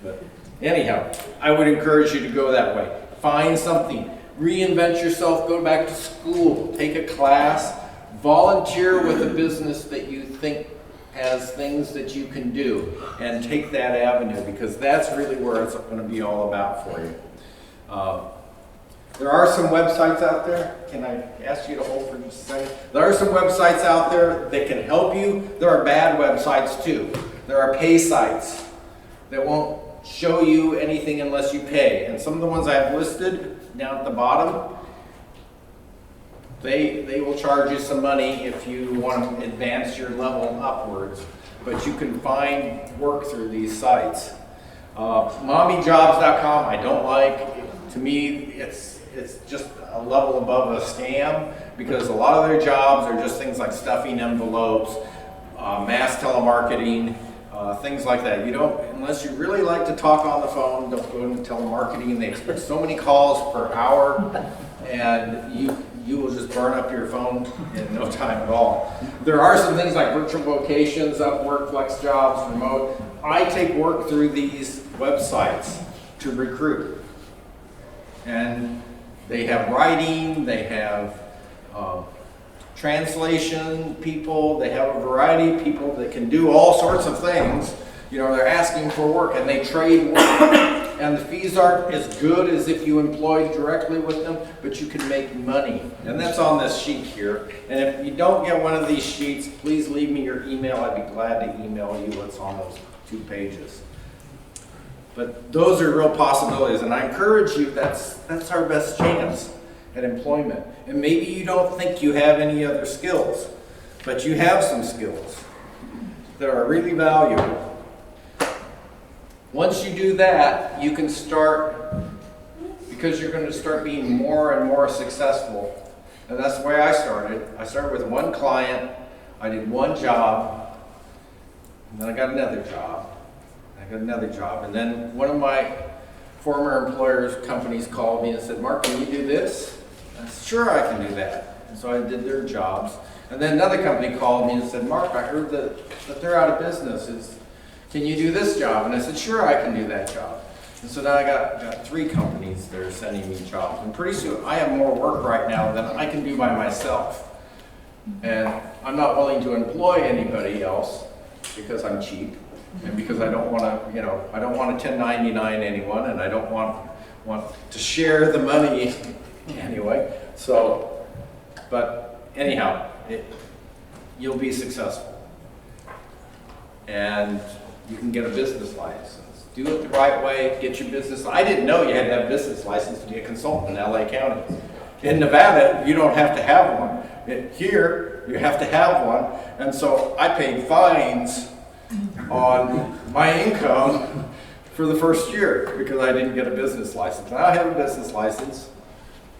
But anyhow, I would encourage you to go that way. Find something, reinvent yourself, go back to school, take a class, volunteer with a business that you think has things that you can do, and take that avenue, because that's really where it's going to be all about for you. There are some websites out there. Can I ask you to hold for just a second? There are some websites out there that can help you. There are bad websites too. There are pay sites that won't show you anything unless you pay. And some of the ones I've listed down at the bottom, they will charge you some money if you want to advance your level upwards. But you can find work through these sites. Mommyjobs.com I don't like. To me, it's just a level above a scam, because a lot of their jobs are just things like stuffing envelopes, mass telemarketing, things like that. You don't, unless you really like to talk on the phone, don't go into telemarketing. They expect so many calls per hour, and you will just burn up your phone in no time at all. There are some things like virtual vocations, Upwork, FlexJobs, remote. I take work through these websites to recruit. And they have writing, they have translation people, they have a variety of people that can do all sorts of things. You know, they're asking for work, and they trade work. And the fees aren't as good as if you employed directly with them, but you can make money. And that's on this sheet here. And if you don't get one of these sheets, please leave me your email. I'd be glad to email you what's on those 2 pages. But those are real possibilities, and I encourage you, that's our best chance at employment. And maybe you don't think you have any other skills, but you have some skills that are really valuable. Once you do that, you can start, because you're going to start being more and more successful. And that's the way I started. I started with one client, I did one job, and then I got another job. I got another job, and then one of my former employers' companies called me and said, "Mark, can you do this?" I said, "Sure, I can do that." And so I did their jobs. And then another company called me and said, "Mark, I heard that they're out of business. Can you do this job?" And I said, "Sure, I can do that job." And so now I got 3 companies that are sending me jobs. And pretty soon I have more work right now than I can do by myself. And I'm not willing to employ anybody else because I'm cheap. And because I don't want to, I don't want to 1099 anyone, and I don't want to share the money anyway. So, but anyhow, you'll be successful. And you can get a business license. Do it the right way, get your business. I didn't know you had to have a business license to be a consultant in LA County. In Nevada, you don't have to have one. Here, you have to have one. And so I paid fines on my income for the first year because I didn't get a business license. Now I have a business license.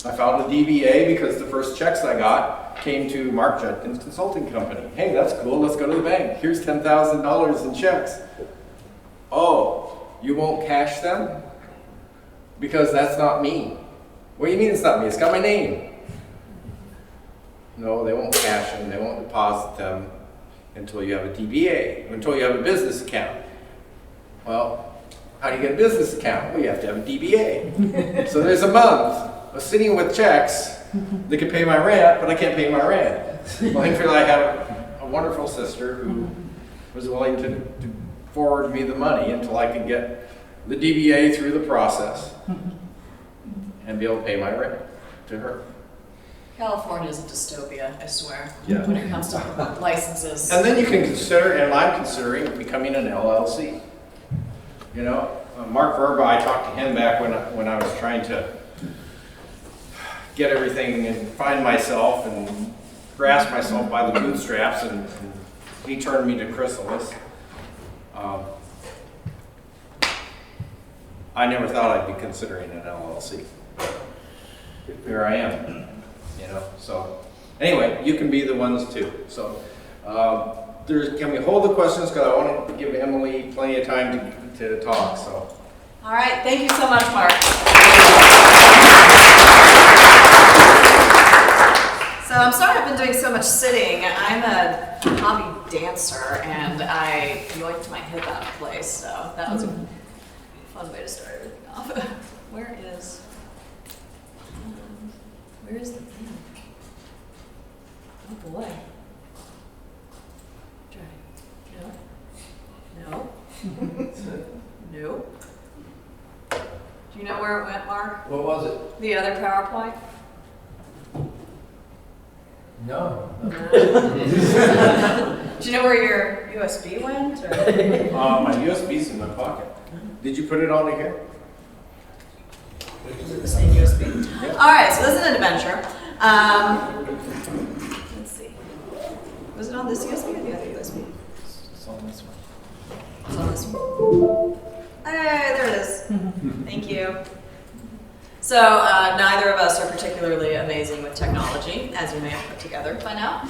I filed a DBA because the first checks I got came to Mark Judkins Consulting Company. Hey, that's cool, let's go to the bank. Here's $10,000 in checks. Oh, you won't cash them? Because that's not me. What do you mean it's not me? It's got my name. No, they won't cash them, they won't deposit them until you have a DBA, until you have a business account. Well, how do you get a business account? Well, you have to have a DBA. So there's a month of sitting with checks that can pay my rent, but I can't pay my rent. Well, thankfully I have a wonderful sister who was willing to forward me the money until I could get the DBA through the process and be able to pay my rent to her. California's a dystopia, I swear, Yeah. when it comes to licenses. And then you can consider, and I'm considering becoming an LLC. You know, Mark Verba, I talked to him back when I was trying to get everything and find myself and grasp myself by the bootstraps, and he turned me to Chrysalis. I never thought I'd be considering an LLC. Here I am, you know, so anyway, you can be the ones too. So can we hold the questions, because I want to give Emily plenty of time to talk, so. All right, thank you so much, Mark. So I'm sorry I've been doing so much sitting. I'm a hobby dancer, and I yoinked my hip out of place, so that was a fun way to start everything off. Where is the thing? Oh boy. Try. No. No. Do you know where it went, Mark? What was it? The other PowerPoint? No. Do you know where your USB went? Or? My USB's in my pocket. Did you put it on here? Is it the same USB? Yeah. All right, so this is an adventure. Let's see. Was it on this USB or the other USB? It's on this one. It's on this one. Hey, there it is. Thank you. So neither of us are particularly amazing with technology, as you may have put together by now.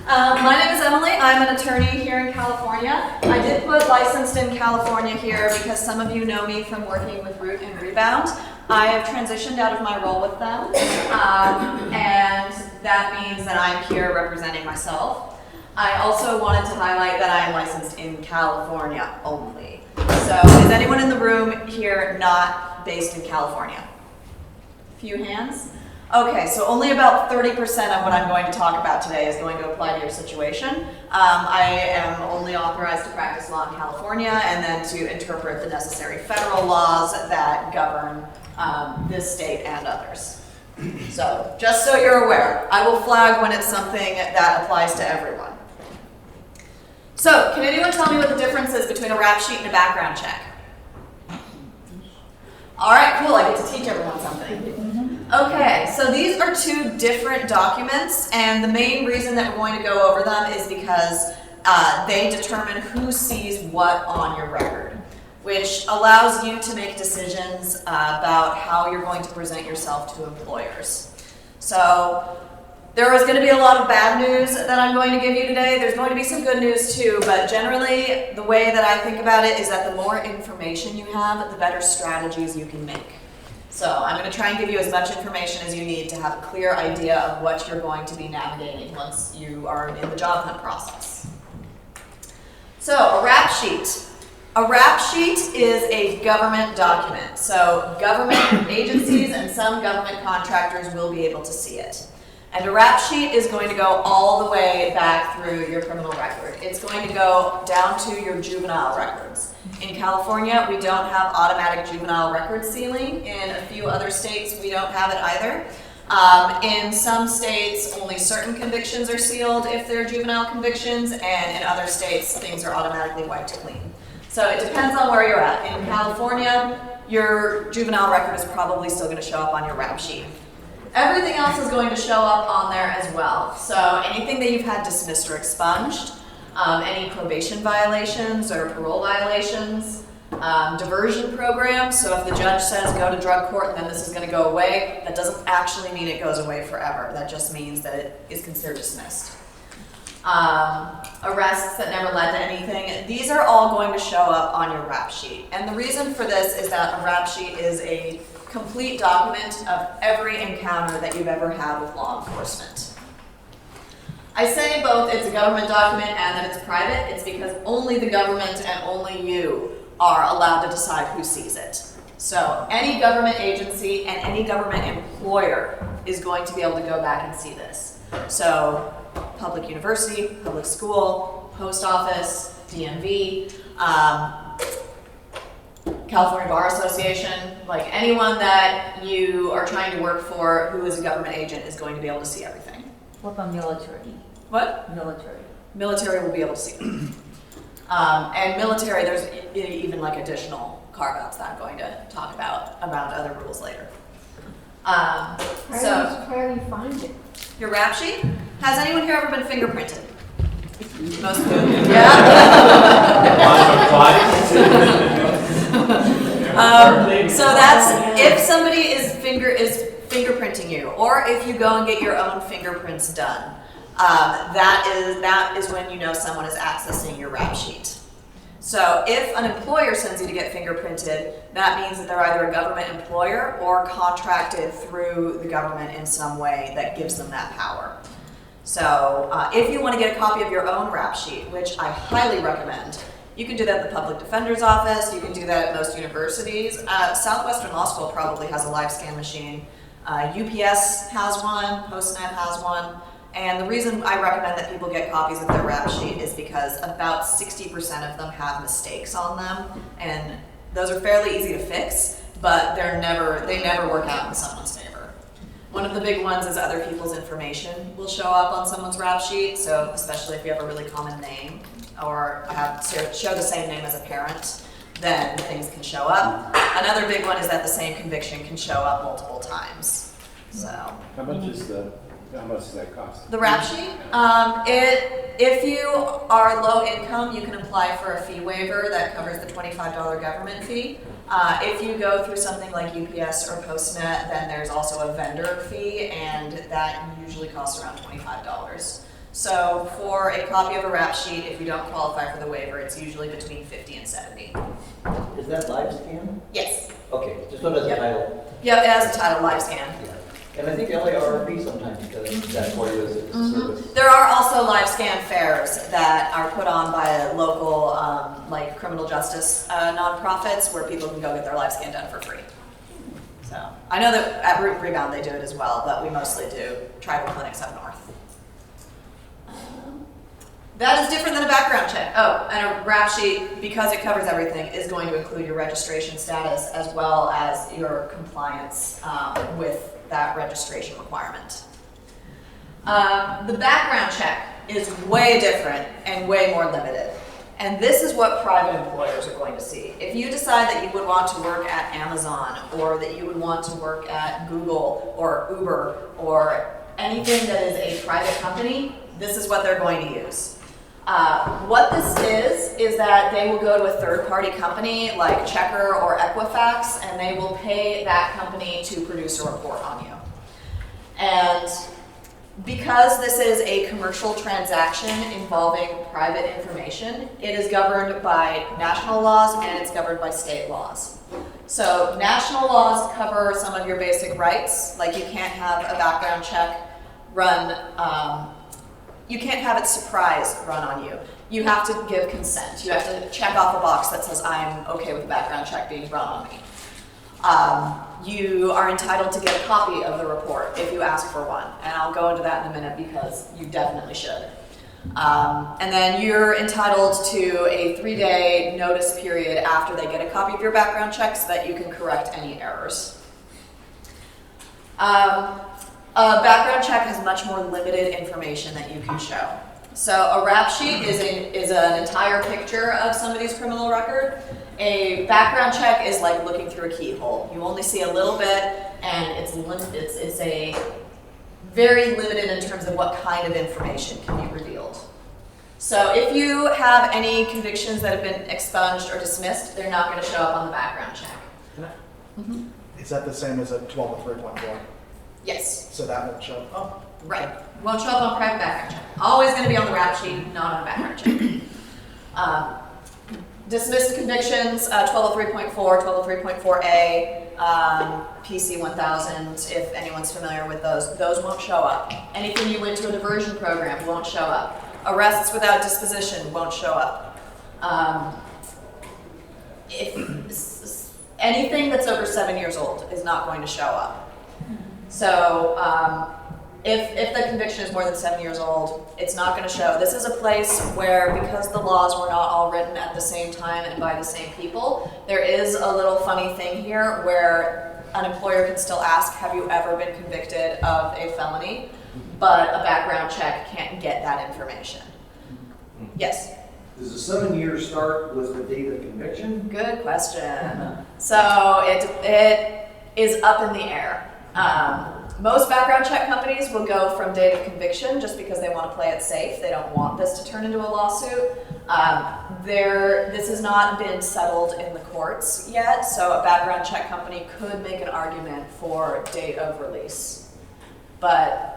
My name is Emily. I'm an attorney here in California. I did put licensed in California here because some of you know me from working with Root and Rebound. I have transitioned out of my role with them, and that means that I'm here representing myself. I also wanted to highlight that I am licensed in California only. So is anyone in the room here not based in California? Few hands? Okay, so only about 30% of what I'm going to talk about today is going to apply to your situation. I am only authorized to practice law in California and then to interpret the necessary federal laws that govern this state and others. So, just so you're aware, I will flag when it's something that applies to everyone. So, can anyone tell me what the difference is between a rap sheet and a background check? All right, cool, I get to teach everyone something. Okay, so these are two different documents, and the main reason that we're going to go over them is because they determine who sees what on your record, which allows you to make decisions about how you're going to present yourself to employers. So there is going to be a lot of bad news that I'm going to give you today. There's going to be some good news too, but generally the way that I think about it is that the more information you have, the better strategies you can make. So I'm going to try and give you as much information as you need to have a clear idea of what you're going to be navigating once you are in the job hunt process. So a rap sheet. A rap sheet is a government document. So government agencies and some government contractors will be able to see it. And a rap sheet is going to go all the way back through your criminal record. It's going to go down to your juvenile records. In California, we don't have automatic juvenile record sealing. In a few other states, we don't have it either. In some states, only certain convictions are sealed if they're juvenile convictions, and in other states, things are automatically wiped clean. So it depends on where you're at. In California, your juvenile record is probably still going to show up on your rap sheet. Everything else is going to show up on there as well. So anything that you've had dismissed or expunged, any probation violations or parole violations, diversion programs. So if the judge says go to drug court, then this is going to go away, that doesn't actually mean it goes away forever. That just means that it is considered dismissed. Arrests that never led to anything. These are all going to show up on your rap sheet. And the reason for this is that a rap sheet is a complete document of every encounter that you've ever had with law enforcement. I say both it's a government document and that it's private. It's because only the government and only you are allowed to decide who sees it. So any government agency and any government employer is going to be able to go back and see this. So public university, public school, post office, DMV, California Bar Association, like anyone that you are trying to work for who is a government agent is going to be able to see everything. What about military? What? Military. Military will be able to see them. And military, there's even like additional carve-outs that I'm going to talk about around other rules later. So, How do you find it? your rap sheet? Has anyone here ever been fingerprinted? Most of you? Yeah? So that's, if somebody is fingerprinting you, or if you go and get your own fingerprints done, that is when you know someone is accessing your rap sheet. So if an employer sends you to get fingerprinted, that means that they're either a government employer or contracted through the government in some way that gives them that power. So if you want to get a copy of your own rap sheet, which I highly recommend, you can do that at the Public Defender's Office, you can do that at most universities. Southwestern Law School probably has a live scan machine. UPS has one, PostNet has one. And the reason I recommend that people get copies of their rap sheet is because about 60% of them have mistakes on them, and those are fairly easy to fix, but they never work out in someone's favor. One of the big ones is other people's information will show up on someone's rap sheet, so especially if you have a really common name or show the same name as a parent, then things can show up. Another big one is that the same conviction can show up multiple times. So. How much does that cost? The rap sheet, if you are low income, you can apply for a fee waiver that covers the $25 government fee. If you go through something like UPS or PostNet, then there's also a vendor fee, and that usually costs around $25. So for a copy of a rap sheet, if you don't qualify for the waiver, it's usually between $50 and $70. Is that live scan? Yes. Okay, just what does the Yep. title? Yep, it has the title live scan. Yeah. And I think LARP sometimes does that for you as a service. There are also live scan fairs that are put on by local, like criminal justice nonprofits, where people can go get their live scan done for free. So I know that at Root Rebound they do it as well, but we mostly do tribal clinics up north. That is different than a background check. Oh, and a rap sheet, because it covers everything, is going to include your registration status as well as your compliance with that registration requirement. The background check is way different and way more limited. And this is what private employers are going to see. If you decide that you would want to work at Amazon, or that you would want to work at Google or Uber or anything that is a private company, this is what they're going to use. What this is that they will go to a third-party company like Checker or Equifax, and they will pay that company to produce a report on you. And because this is a commercial transaction involving private information, it is governed by national laws and it's governed by state laws. So national laws cover some of your basic rights, like you can't have a background check run, you can't have it surprise run on you. You have to give consent. You have to check off a box that says I'm okay with the background check being run on me. You are entitled to get a copy of the report if you ask for one. And I'll go into that in a minute because you definitely should. And then you're entitled to a 3-day notice period after they get a copy of your background check so that you can correct any errors. A background check has much more limited information that you can show. So a rap sheet is an entire picture of somebody's criminal record. A background check is like looking through a keyhole. You only see a little bit, and it's a very limited in terms of what kind of information can be revealed. So if you have any convictions that have been expunged or dismissed, they're not going to show up on the background check. Is that the same as a 1203.4? Yes. So that won't show. Oh. Right. Won't show up on private background check. Always going to be on the rap sheet, not on a background check. Dismissed convictions, 1203.4, 1203.4A, PC 1000, if anyone's familiar with those won't show up. Anything you went to a diversion program won't show up. Arrests without disposition won't show up. If anything that's over 7 years old is not going to show up. So if the conviction is more than 7 years old, it's not gonna show. This is a place where, because the laws were not all written at the same time and by the same people, there is a little funny thing here where an employer can still ask, have you ever been convicted of a felony? But a background check can't get that information. Yes? Does the 7 years start with the date of conviction? Good question. So it is up in the air. Most background check companies will go from date of conviction just because they want to play it safe. They don't want this to turn into a lawsuit. This has not been settled in the courts yet, so a background check company could make an argument for date of release. But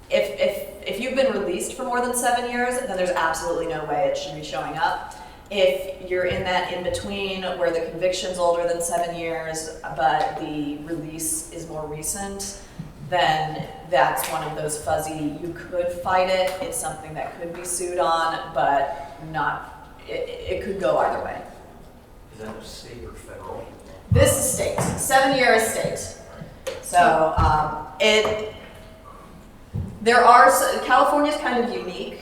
if you've been released for more than 7 years, then there's absolutely no way it should be showing up. If you're in that in-between where the conviction's older than 7 years, but the release is more recent, then that's one of those fuzzy, you could fight it, it's something that could be sued on, but not, it could go either way. Is that a state or federal? This is state, 7 year is state. So California's kind of unique.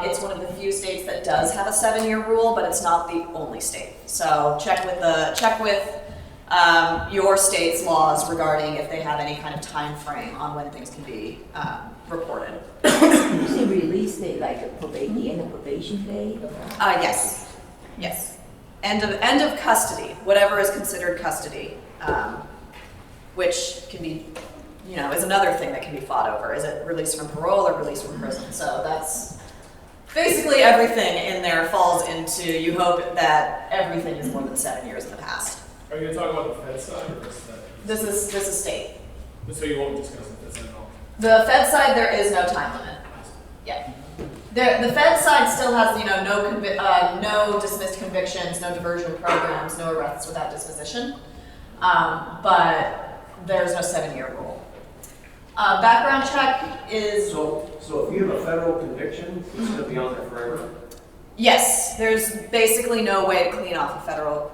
It's one of the few states that does have a 7 year rule, but it's not the only state. So check with your state's laws regarding if they have any kind of time frame on when things can be reported. You say release date, like the end of probation day? Yes. End of custody, whatever is considered custody, which can be, is another thing that can be fought over. Is it release from parole or release from prison? So that's basically everything in there falls into, you hope that everything is more than 7 years in the past. Are you going to talk about the Fed side or this side? This is state. So you won't discuss the Fed side at all? The Fed side, there is no time limit. Yeah. The Fed side still has, no dismissed convictions, no diversion programs, no arrests without disposition. But there's no 7 year rule. Background check is... So if you have a federal conviction, it's going to be on there forever? Yes, there's basically no way to clean off a federal...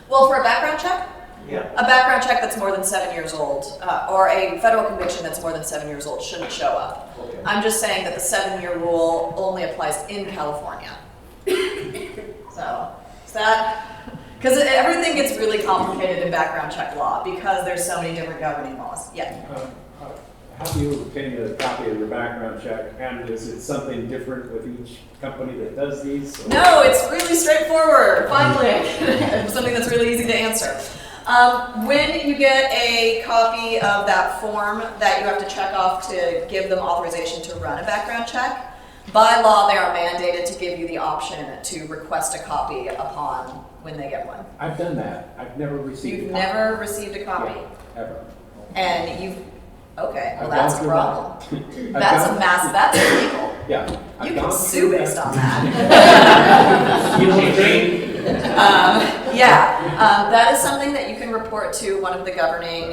Well, for a background check? Yeah. A background check that's more than 7 years old, or a federal conviction that's more than 7 years old shouldn't show up. Okay. I'm just saying that the 7 year rule only applies in California. So, is that... Because everything gets really complicated in background check law because there's so many different governing laws. Yeah. How do you obtain a copy of your background check? And is it something different with each company that does these? Or? No, it's really straightforward, finally. Something that's really easy to answer. When you get a copy of that form that you have to check off to give them authorization to run a background check, by law they are mandated to give you the option to request a copy upon when they get one. I've done that. I've never received You've a copy. never received a copy? Yeah, ever. And you've... Okay, well I've that's a gone problem. through That's illegal. Yeah. You I've can gone sue through based that. on that. That is something that you can report to one of the governing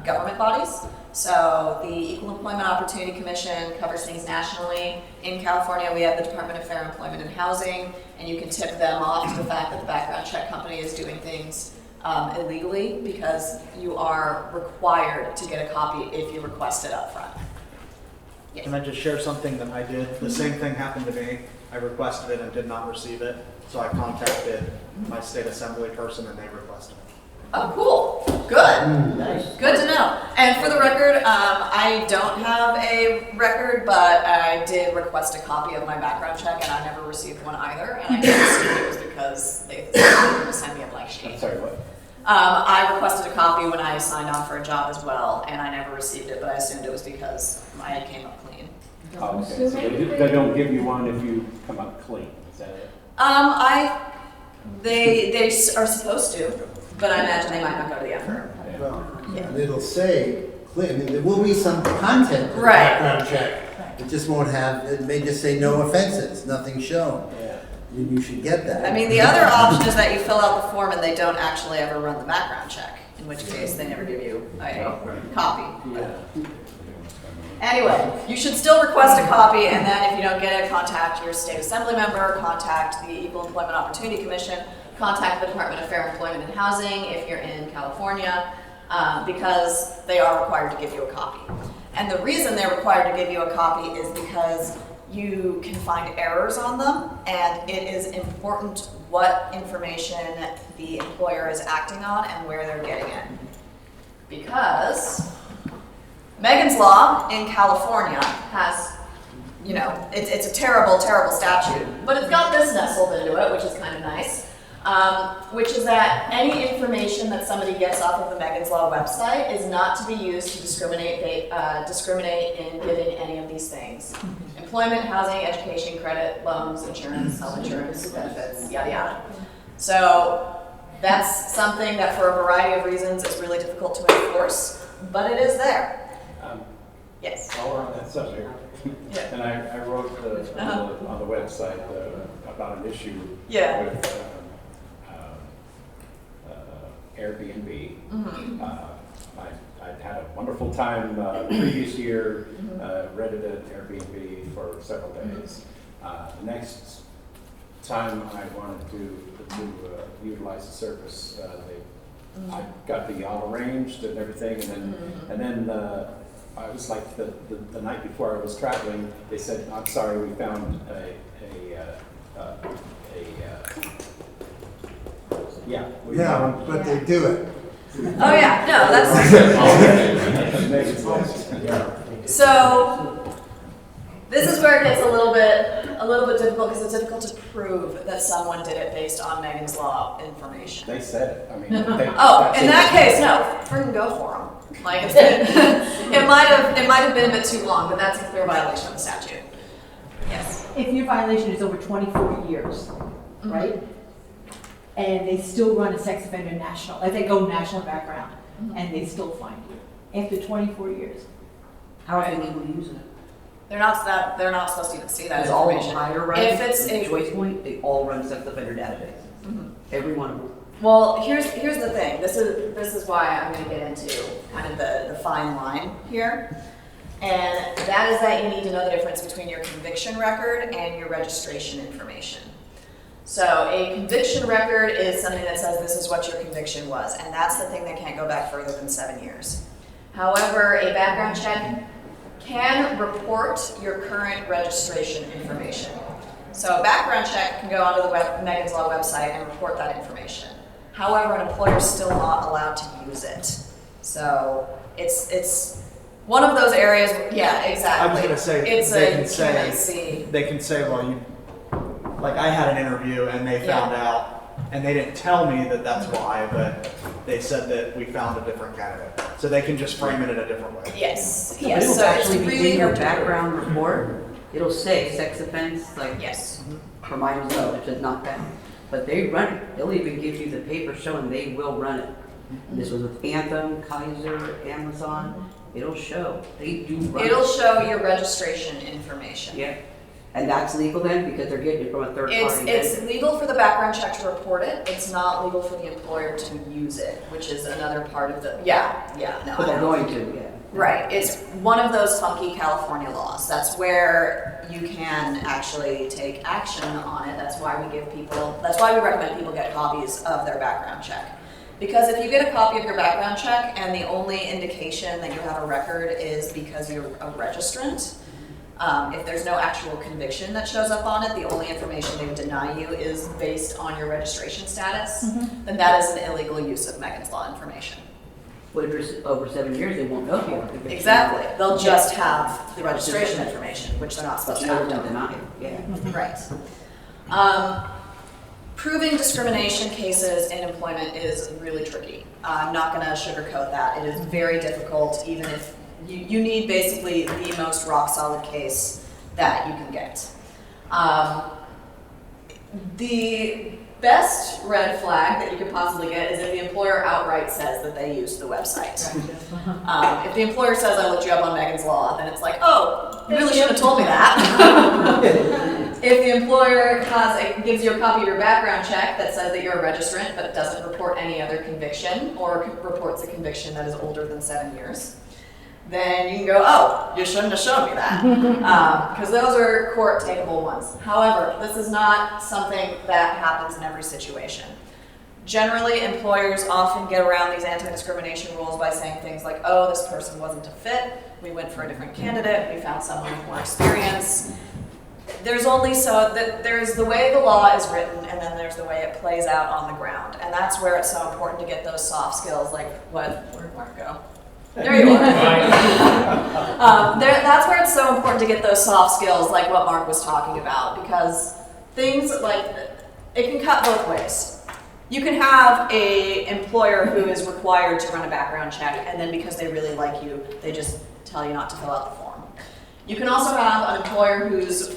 government bodies. So the Equal Employment Opportunity Commission covers things nationally. In California, we have the Department of Fair Employment and Housing, and you can tip them off to the fact that the background check company is doing things illegally because you are required to get a copy if you request it up front. Yes. Can I just share something that I did? The same thing happened to me. I requested it and did not receive it. So I contacted my state assembly person and they requested it. Oh, cool. Good. Nice. Good to know. And for the record, I don't have a record, but I did request a copy of my background check, and I never received one either. And I assumed it was because they were to send me a blank sheet. I'm sorry, what? I requested a copy when I signed on for a job as well, and I never received it, but I assumed it was because I came up clean. Oh, okay. So they don't give you one if you come up clean. Is that it? They are supposed to, but I imagine they might not go to the effort. Well, Yeah. and it'll say, I mean, there will be some content in the Right. background check. It just won't have, it may just say no offenses, nothing shown. Yeah. You should get that. I mean, the other option is that you fill out the form and they don't actually ever run the background check, in which case they never give you a copy. Anyway, you should still request a copy, and then if you don't get it, contact your state assembly member, contact the Equal Employment Opportunity Commission, contact the Department of Fair Employment and Housing if you're in California, because they are required to give you a copy. And the reason they're required to give you a copy is because you can find errors on them, and it is important what information the employer is acting on and where they're getting it. Because Megan's Law in California has, you know, it's a terrible, terrible statute, but it's got this nestled into it, which is kind of nice, which is that any information that somebody gets off of the Megan's Law website is not to be used to discriminate in giving any of these things. Employment, housing, education, credit, loans, insurance, health insurance, benefits, yada yada. So that's something that for a variety of reasons is really difficult to enforce, but it is there. Yes. While we're on that subject, Yeah. and I wrote on the website about an issue Yeah. with Airbnb. I had a wonderful time the previous year, rented an Airbnb for several days. The next time I wanted to utilize the service, I got the all arranged and everything, and then I was like the night before I was traveling, they said, "I'm sorry, we found Yeah, but they do it. Oh yeah, no, that's, so this is where it gets a little bit difficult because it's difficult to prove that someone did it based on Megan's Law information. They said it. I mean, Oh, in that case, no, freaking go for them. Like it's it might have been a bit too long, but that's a clear violation of the statute. Yes. If your violation is over 24 years, right? And they still run a sex offender national, like they go national background, and they still find you after 24 years. How are they able to use it? They're not supposed to even see that Is all information. Ohio run? If it's a Choice Point, they all run sex offender database. Every one of them. Well, here's the thing. This is why I'm going to get into kind of the fine line here, and that is that you need to know the difference between your conviction record and your registration information. So a conviction record is something that says this is what your conviction was, and that's the thing that can't go back further than 7 years. However, a background check can report your current registration information. So a background check can go onto the Megan's Law website and report that information. However, an employer is still not allowed to use it. So it's one of those areas. Yeah, exactly. I was gonna say it's they a can say, well, you, like I had an interview and they found out, and they didn't tell me that that's why, but they said that we found a different candidate. So they can just frame it in a different way. Yes, But yes. it'll So it's actually be really in your hard to prove. background report. It'll say sex offense, like Yes. for minors, which is not bad. But they run it. They'll even give you the paper showing they will run it. This was with Anthem, Kaiser, Amazon. It'll show. They do run It'll it. show your registration information. Yeah. And that's legal then because they're getting it from a third party. It's legal for the background check to report it. It's not legal for the employer to use it, which is another part of the, no. But I they're know. going to, yeah. Right, it's one of those funky California laws. That's where you can actually take action on it. That's why we recommend people get copies of their background check. Because if you get a copy of your background check and the only indication that you have a record is because you're a registrant, if there's no actual conviction that shows up on it, the only information they would deny you is based on your registration status, then that is an illegal use of Megan's Law information. But if you're over 7 years, they won't know if you have a conviction. Exactly. They'll just have the registration information, which they're not supposed to No have. one denied it, yeah. Right. Proving discrimination cases in employment is really tricky. I'm not going to sugarcoat that. It is very difficult, even if you need basically the most rock solid case that you can get. The best red flag that you could possibly get is if the employer outright says that they used the website. If the employer says, I looked you up on Megan's Law, then it's like, oh, you really should have told me that. If the employer gives you a copy of your background check that says that you're a registrant but doesn't report any other conviction or reports a conviction that is older than 7 years, then you can go, oh, you shouldn't have shown me that. Because those are court-takeable ones. However, this is not something that happens in every situation. Generally, employers often get around these anti-discrimination rules by saying things like, oh, this person wasn't a fit, we went for a different candidate, we found someone with more experience. There's only so that there's the way the law is written, and then there's the way it plays out on the ground. And that's where it's so important to get those soft skills, like where'd Mark go? There you are. That's where it's so important to get those soft skills, like what Mark was talking about, because things like, it can cut both ways. You can have a employer who is required to run a background check, and then because they really like you, they just tell you not to fill out the form. You can also have an employer who's,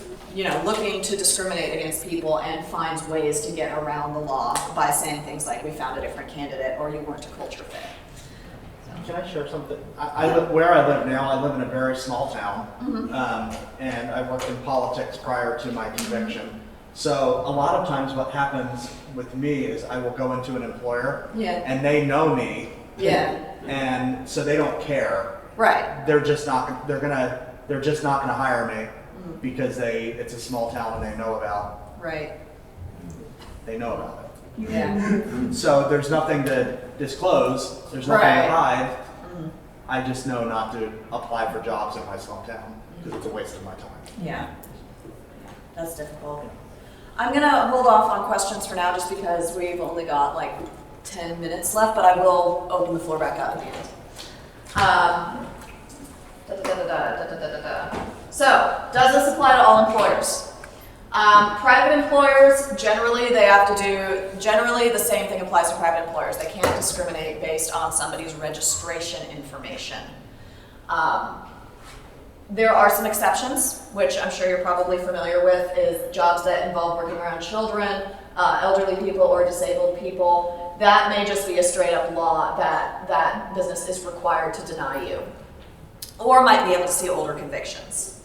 looking to discriminate against people and finds ways to get around the law by saying things like, we found a different candidate, or you weren't a culture fit. Can I share something? Where I live now, I live in a very small town, and I worked in politics prior to my conviction. So a lot of times what happens with me is I will go into an employer, and they know me, and so they don't care. Right. They're just not gonna hire me because it's a small town and they know about. Right. They know about it. Yeah. So there's nothing to disclose, there's nothing to hide. I just know not to apply for jobs in my small town because it's a waste of my time. Yeah. That's difficult. I'm gonna hold off on questions for now just because we've only got like 10 minutes left, but I will open the floor back up at the end. So, does this apply to all employers? Private employers, generally the same thing applies to private employers. They can't discriminate based on somebody's registration information. There are some exceptions, which I'm sure you're probably familiar with, is jobs that involve working around children, elderly people, or disabled people. That may just be a straight up law that that business is required to deny you, or might be able to see older convictions.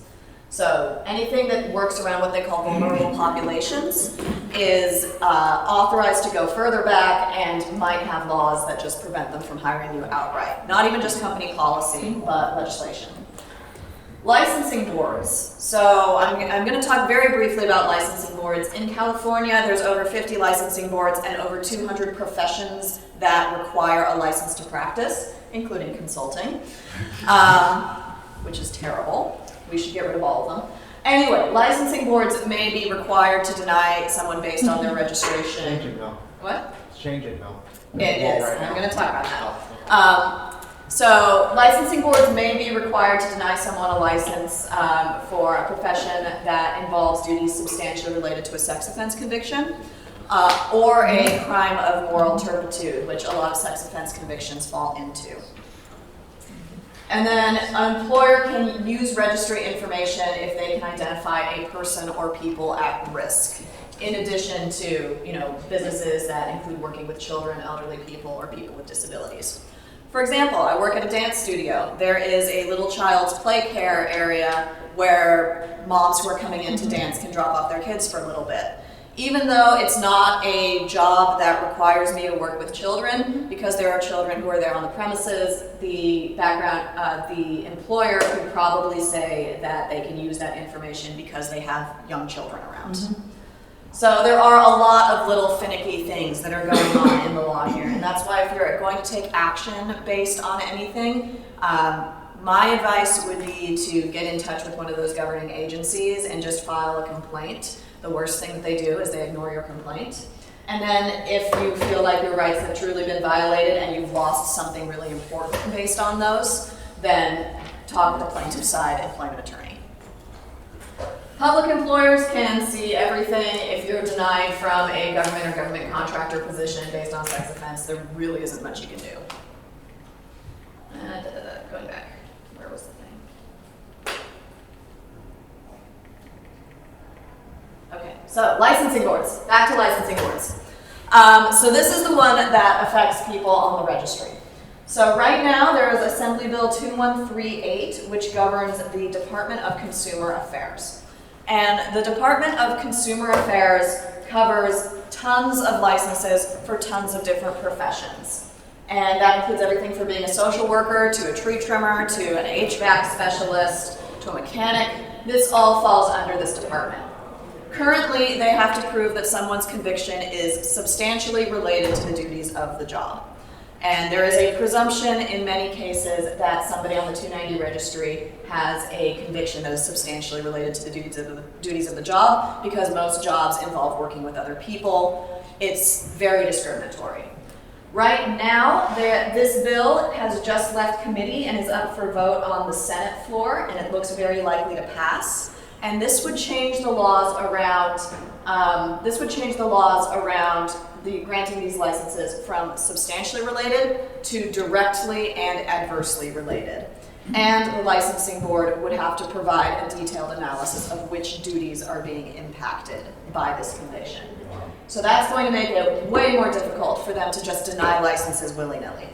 So anything that works around what they call vulnerable populations is authorized to go further back and might have laws that just prevent them from hiring you outright. Not even just company policy, but legislation. Licensing boards. So I'm going to talk very briefly about licensing boards. In California, there's over 50 licensing boards and over 200 professions that require a license to practice, including consulting, which is terrible. We should get rid of all of them. Anyway, licensing boards may be required to deny someone based on their registration. It's changing now. What? It's changing now. It is. I'm going to talk about that. So licensing boards may be required to deny someone a license for a profession that involves duties substantially related to a sex offense conviction or a crime of moral turpitude, which a lot of sex offense convictions fall into. And then an employer can use registry information if they can identify a person or people at risk, in addition to, businesses that include working with children, elderly people, or people with disabilities. For example, I work at a dance studio. There is a little child's play care area where moms who are coming in to dance can drop off their kids for a little bit. Even though it's not a job that requires me to work with children, because there are children who are there on the premises, the employer could probably say that they can use that information because they have young children around. So there are a lot of little finicky things that are going on in the law here, and that's why if you're going to take action based on anything, my advice would be to get in touch with one of those governing agencies and just file a complaint. The worst thing that they do is they ignore your complaint. And then if you feel like your rights have truly been violated and you've lost something really important based on those, then talk with the plaintiff's side employment attorney. Public employers can see everything. If you're denied from a government or government contractor position based on sex offense, there really isn't much you can do. Going back, where was the thing? Okay, so licensing boards. Back to licensing boards. So this is the one that affects people on the registry. So right now there is Assembly Bill 2138, which governs the Department of Consumer Affairs. And the Department of Consumer Affairs covers tons of licenses for tons of different professions. And that includes everything from being a social worker, to a tree trimmer, to an HVAC specialist, to a mechanic. This all falls under this department. Currently, they have to prove that someone's conviction is substantially related to the duties of the job. And there is a presumption in many cases that somebody on the 290 registry has a conviction that is substantially related to the duties of the job, because most jobs involve working with other people. It's very discriminatory. Right now, this bill has just left committee and is up for vote on the Senate floor, and it looks very likely to pass. And this would change the laws around the granting these licenses from substantially related to directly and adversely related. And the licensing board would have to provide a detailed analysis of which duties are being impacted by this conviction. So that's going to make it way more difficult for them to just deny licenses willy-nilly.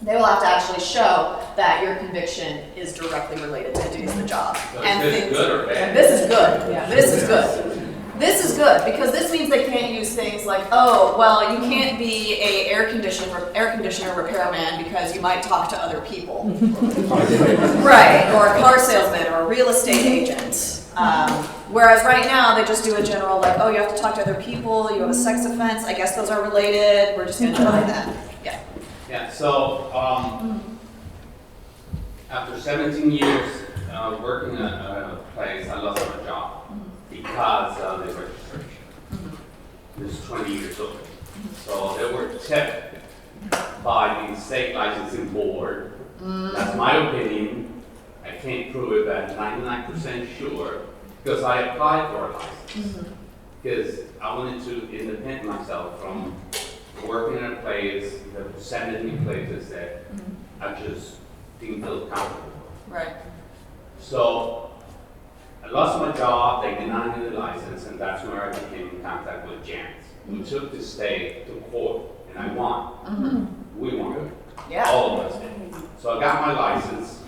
They will have to actually show that your conviction is directly related to the duties of the job. So is this good or bad? This is good. Yeah. This is good. This is good because this means they can't use things like, oh, well, you can't be a air conditioner repairman because you might talk to other people, right? Or a car salesman or a real estate agent. Whereas right now they just do a general like, oh, you have to talk to other people. You have a sex offense. I guess those are related. We're just going to deny that. Yeah. Yeah. So after 17 years working at a place, I lost my job. Because of the registration. This is 20 years old. So they were tipped by the state licensing board. That's my opinion. I can't prove it, but I'm 99% sure because I applied for a license. Because I wanted to independent myself from working at a place that was sending me places that I just didn't feel comfortable. Right. So I lost my job, they denied me the license, and that's where I became in contact with Janice. We took the state to court, and I won. We won. Yeah. All of us did. So I got my license.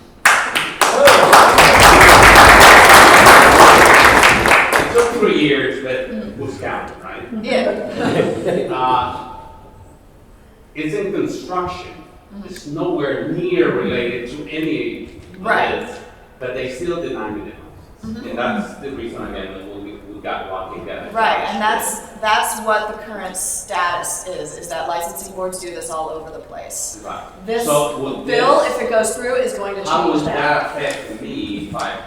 It took 3 years, but it was counted, right? Yeah. It's in construction. It's nowhere near related to any of this, but they still denied me the license. And that's the reason again we got walking together. Right, and that's what the current status is that licensing boards do this all over the place. Right. This so bill, if it goes through, is going to change that. How would that affect me if I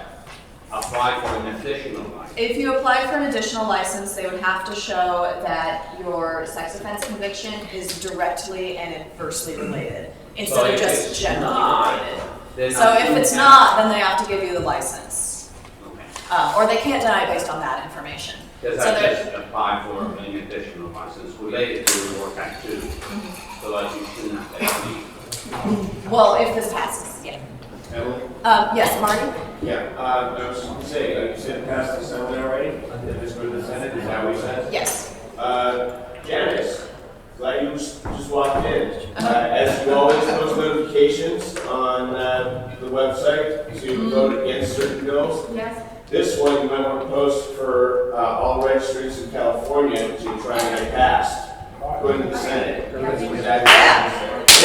apply for an additional license? If you apply for an additional license, they would have to show that your sex offense conviction is directly and adversely related, instead of just generally related. So if it's not, then they have to give you the license. Or they can't deny it based on that information. Because I just applied for an additional license related to the work I do. So I should not let me. Well, if this passes, yeah. Yes, Marty? Yeah, I was going to say, you said it passed the Senate already? Did this go to the Senate? Is that what you said? Yes. Janice, glad you just walked in. As you always post notifications on the website, so you can vote against certain bills. Yes. This one you might want to post for all registries in California to try and get passed. Go into the Senate. Yeah.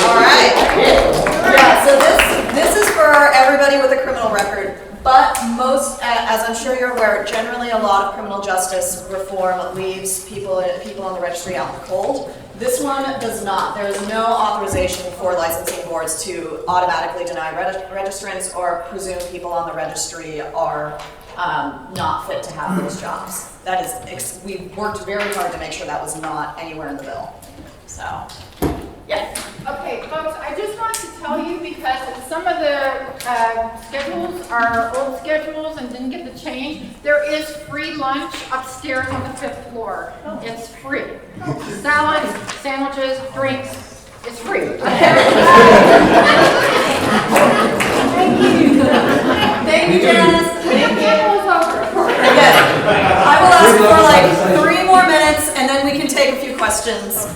All right. Yeah, so this is for everybody with a criminal record, but most, as I'm sure you're aware, generally a lot of criminal justice reform leaves people on the registry out in the cold. This one does not. There is no authorization for licensing boards to automatically deny registrants or presume people on the registry are not fit to have those jobs. That is, we worked very hard to make sure that was not anywhere in the bill. So, yeah. Okay, folks, I just want to tell you because some of the schedules are old schedules and didn't get the change. There is free lunch upstairs on the 5th floor. It's free. Salads, sandwiches, drinks, it's free. Thank you. Thank you, Janice. Again, I will ask for like 3 more minutes and then we can take a few questions.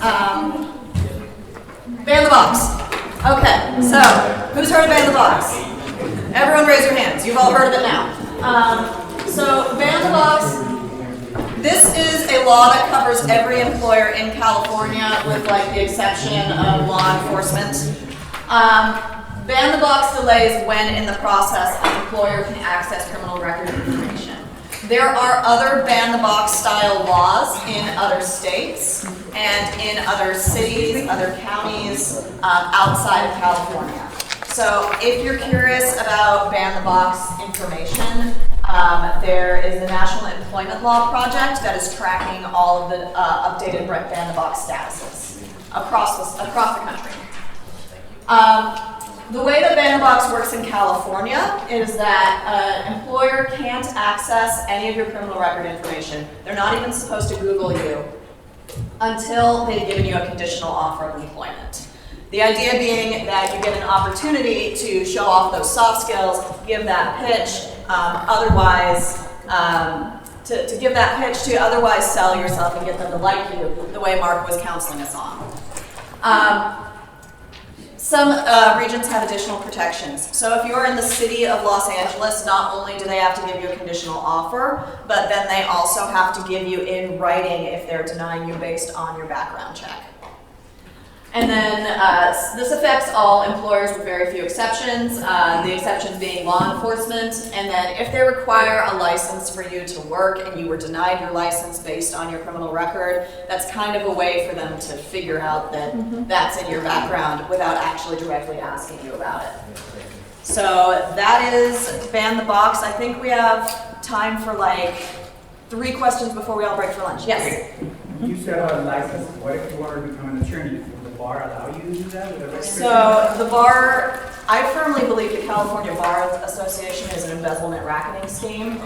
Ban the Box. Okay, so who's heard of Ban the Box? Everyone raise your hands. You've all heard of it now. So Ban the Box, this is a law that covers every employer in California with like the exception of law enforcement. Ban the Box delays when in the process an employer can access criminal record information. There are other ban-the-box style laws in other states and in other cities, other counties outside of California. So if you're curious about ban-the-box information, there is the National Employment Law Project that is tracking all of the updated ban-the-box statuses across the country. The way that ban-the-box works in California is that an employer can't access any of your criminal record information. They're not even supposed to Google you until they've given you a conditional offer of employment. The idea being that you get an opportunity to show off those soft skills, give that pitch, to give that pitch to otherwise sell yourself and get them to like you the way Mark was counseling us on. Some regions have additional protections. So if you're in the city of Los Angeles, not only do they have to give you a conditional offer, but then they also have to give you in writing if they're denying you based on your background check. And then this affects all employers with very few exceptions, the exceptions being law enforcement. And then if they require a license for you to work and you were denied your license based on your criminal record, that's kind of a way for them to figure out that that's in your background without actually directly asking you about it. So that is ban the box. I think we have time for like 3 questions before we all break for lunch. Yes? You said on license, what if you want to become an attorney? Will the bar allow you to do that? With a So the bar, I firmly believe the California Bar Association is an embezzlement racketing scheme.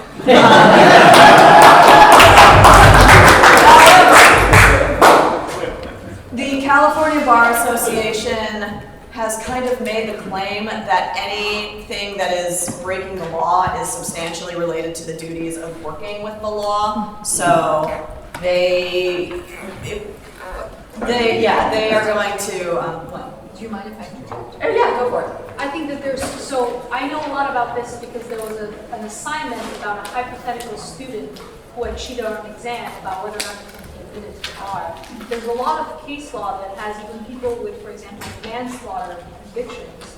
The California Bar Association has kind of made the claim that anything that is breaking the law is substantially related to the duties of working with the law. So they are going to, Do you mind if I interrupt? yeah, go for it. I think that so I know a lot about this because there was an assignment about a hypothetical student who had cheated on an exam about whether or not he can get admitted to the bar. There's a lot of case law that has even people with, for example, manslaughter convictions.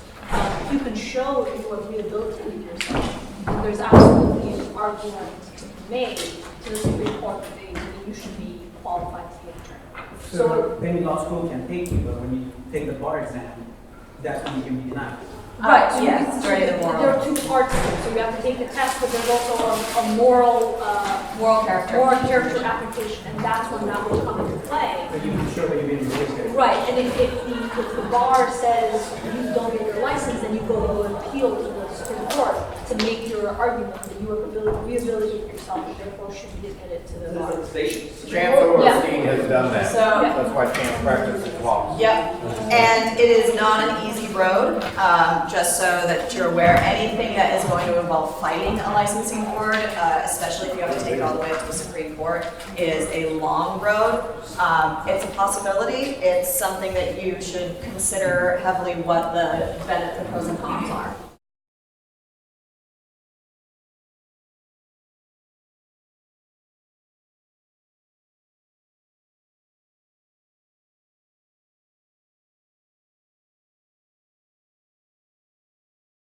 You can show that you have rehabilitated yourself. And there's absolutely an argument made to the Supreme Court that you should be qualified to be an attorney. So any law school can take you, but when you take the bar exam, that's when you can be denied. Right, so yes, there are 2 parts to it. So you have to take the test, but there's also a moral character application, and that's when that will come into play. But you can show that you've been released. Right, and if the bar says you don't get your license, then you go to appeal to the Supreme Court to make your argument that you have rehabilitated yourself and therefore should be admitted to the bar. Chancellor Ornstein has done that. So- That's why chance practice is law. Yep, and it is not an easy road, just so that you're aware. Anything that is going to involve fighting a licensing board, especially if you have to take it all the way up to the Supreme Court, is a long road. It's a possibility. It's something that you should consider heavily what the pros and cons are.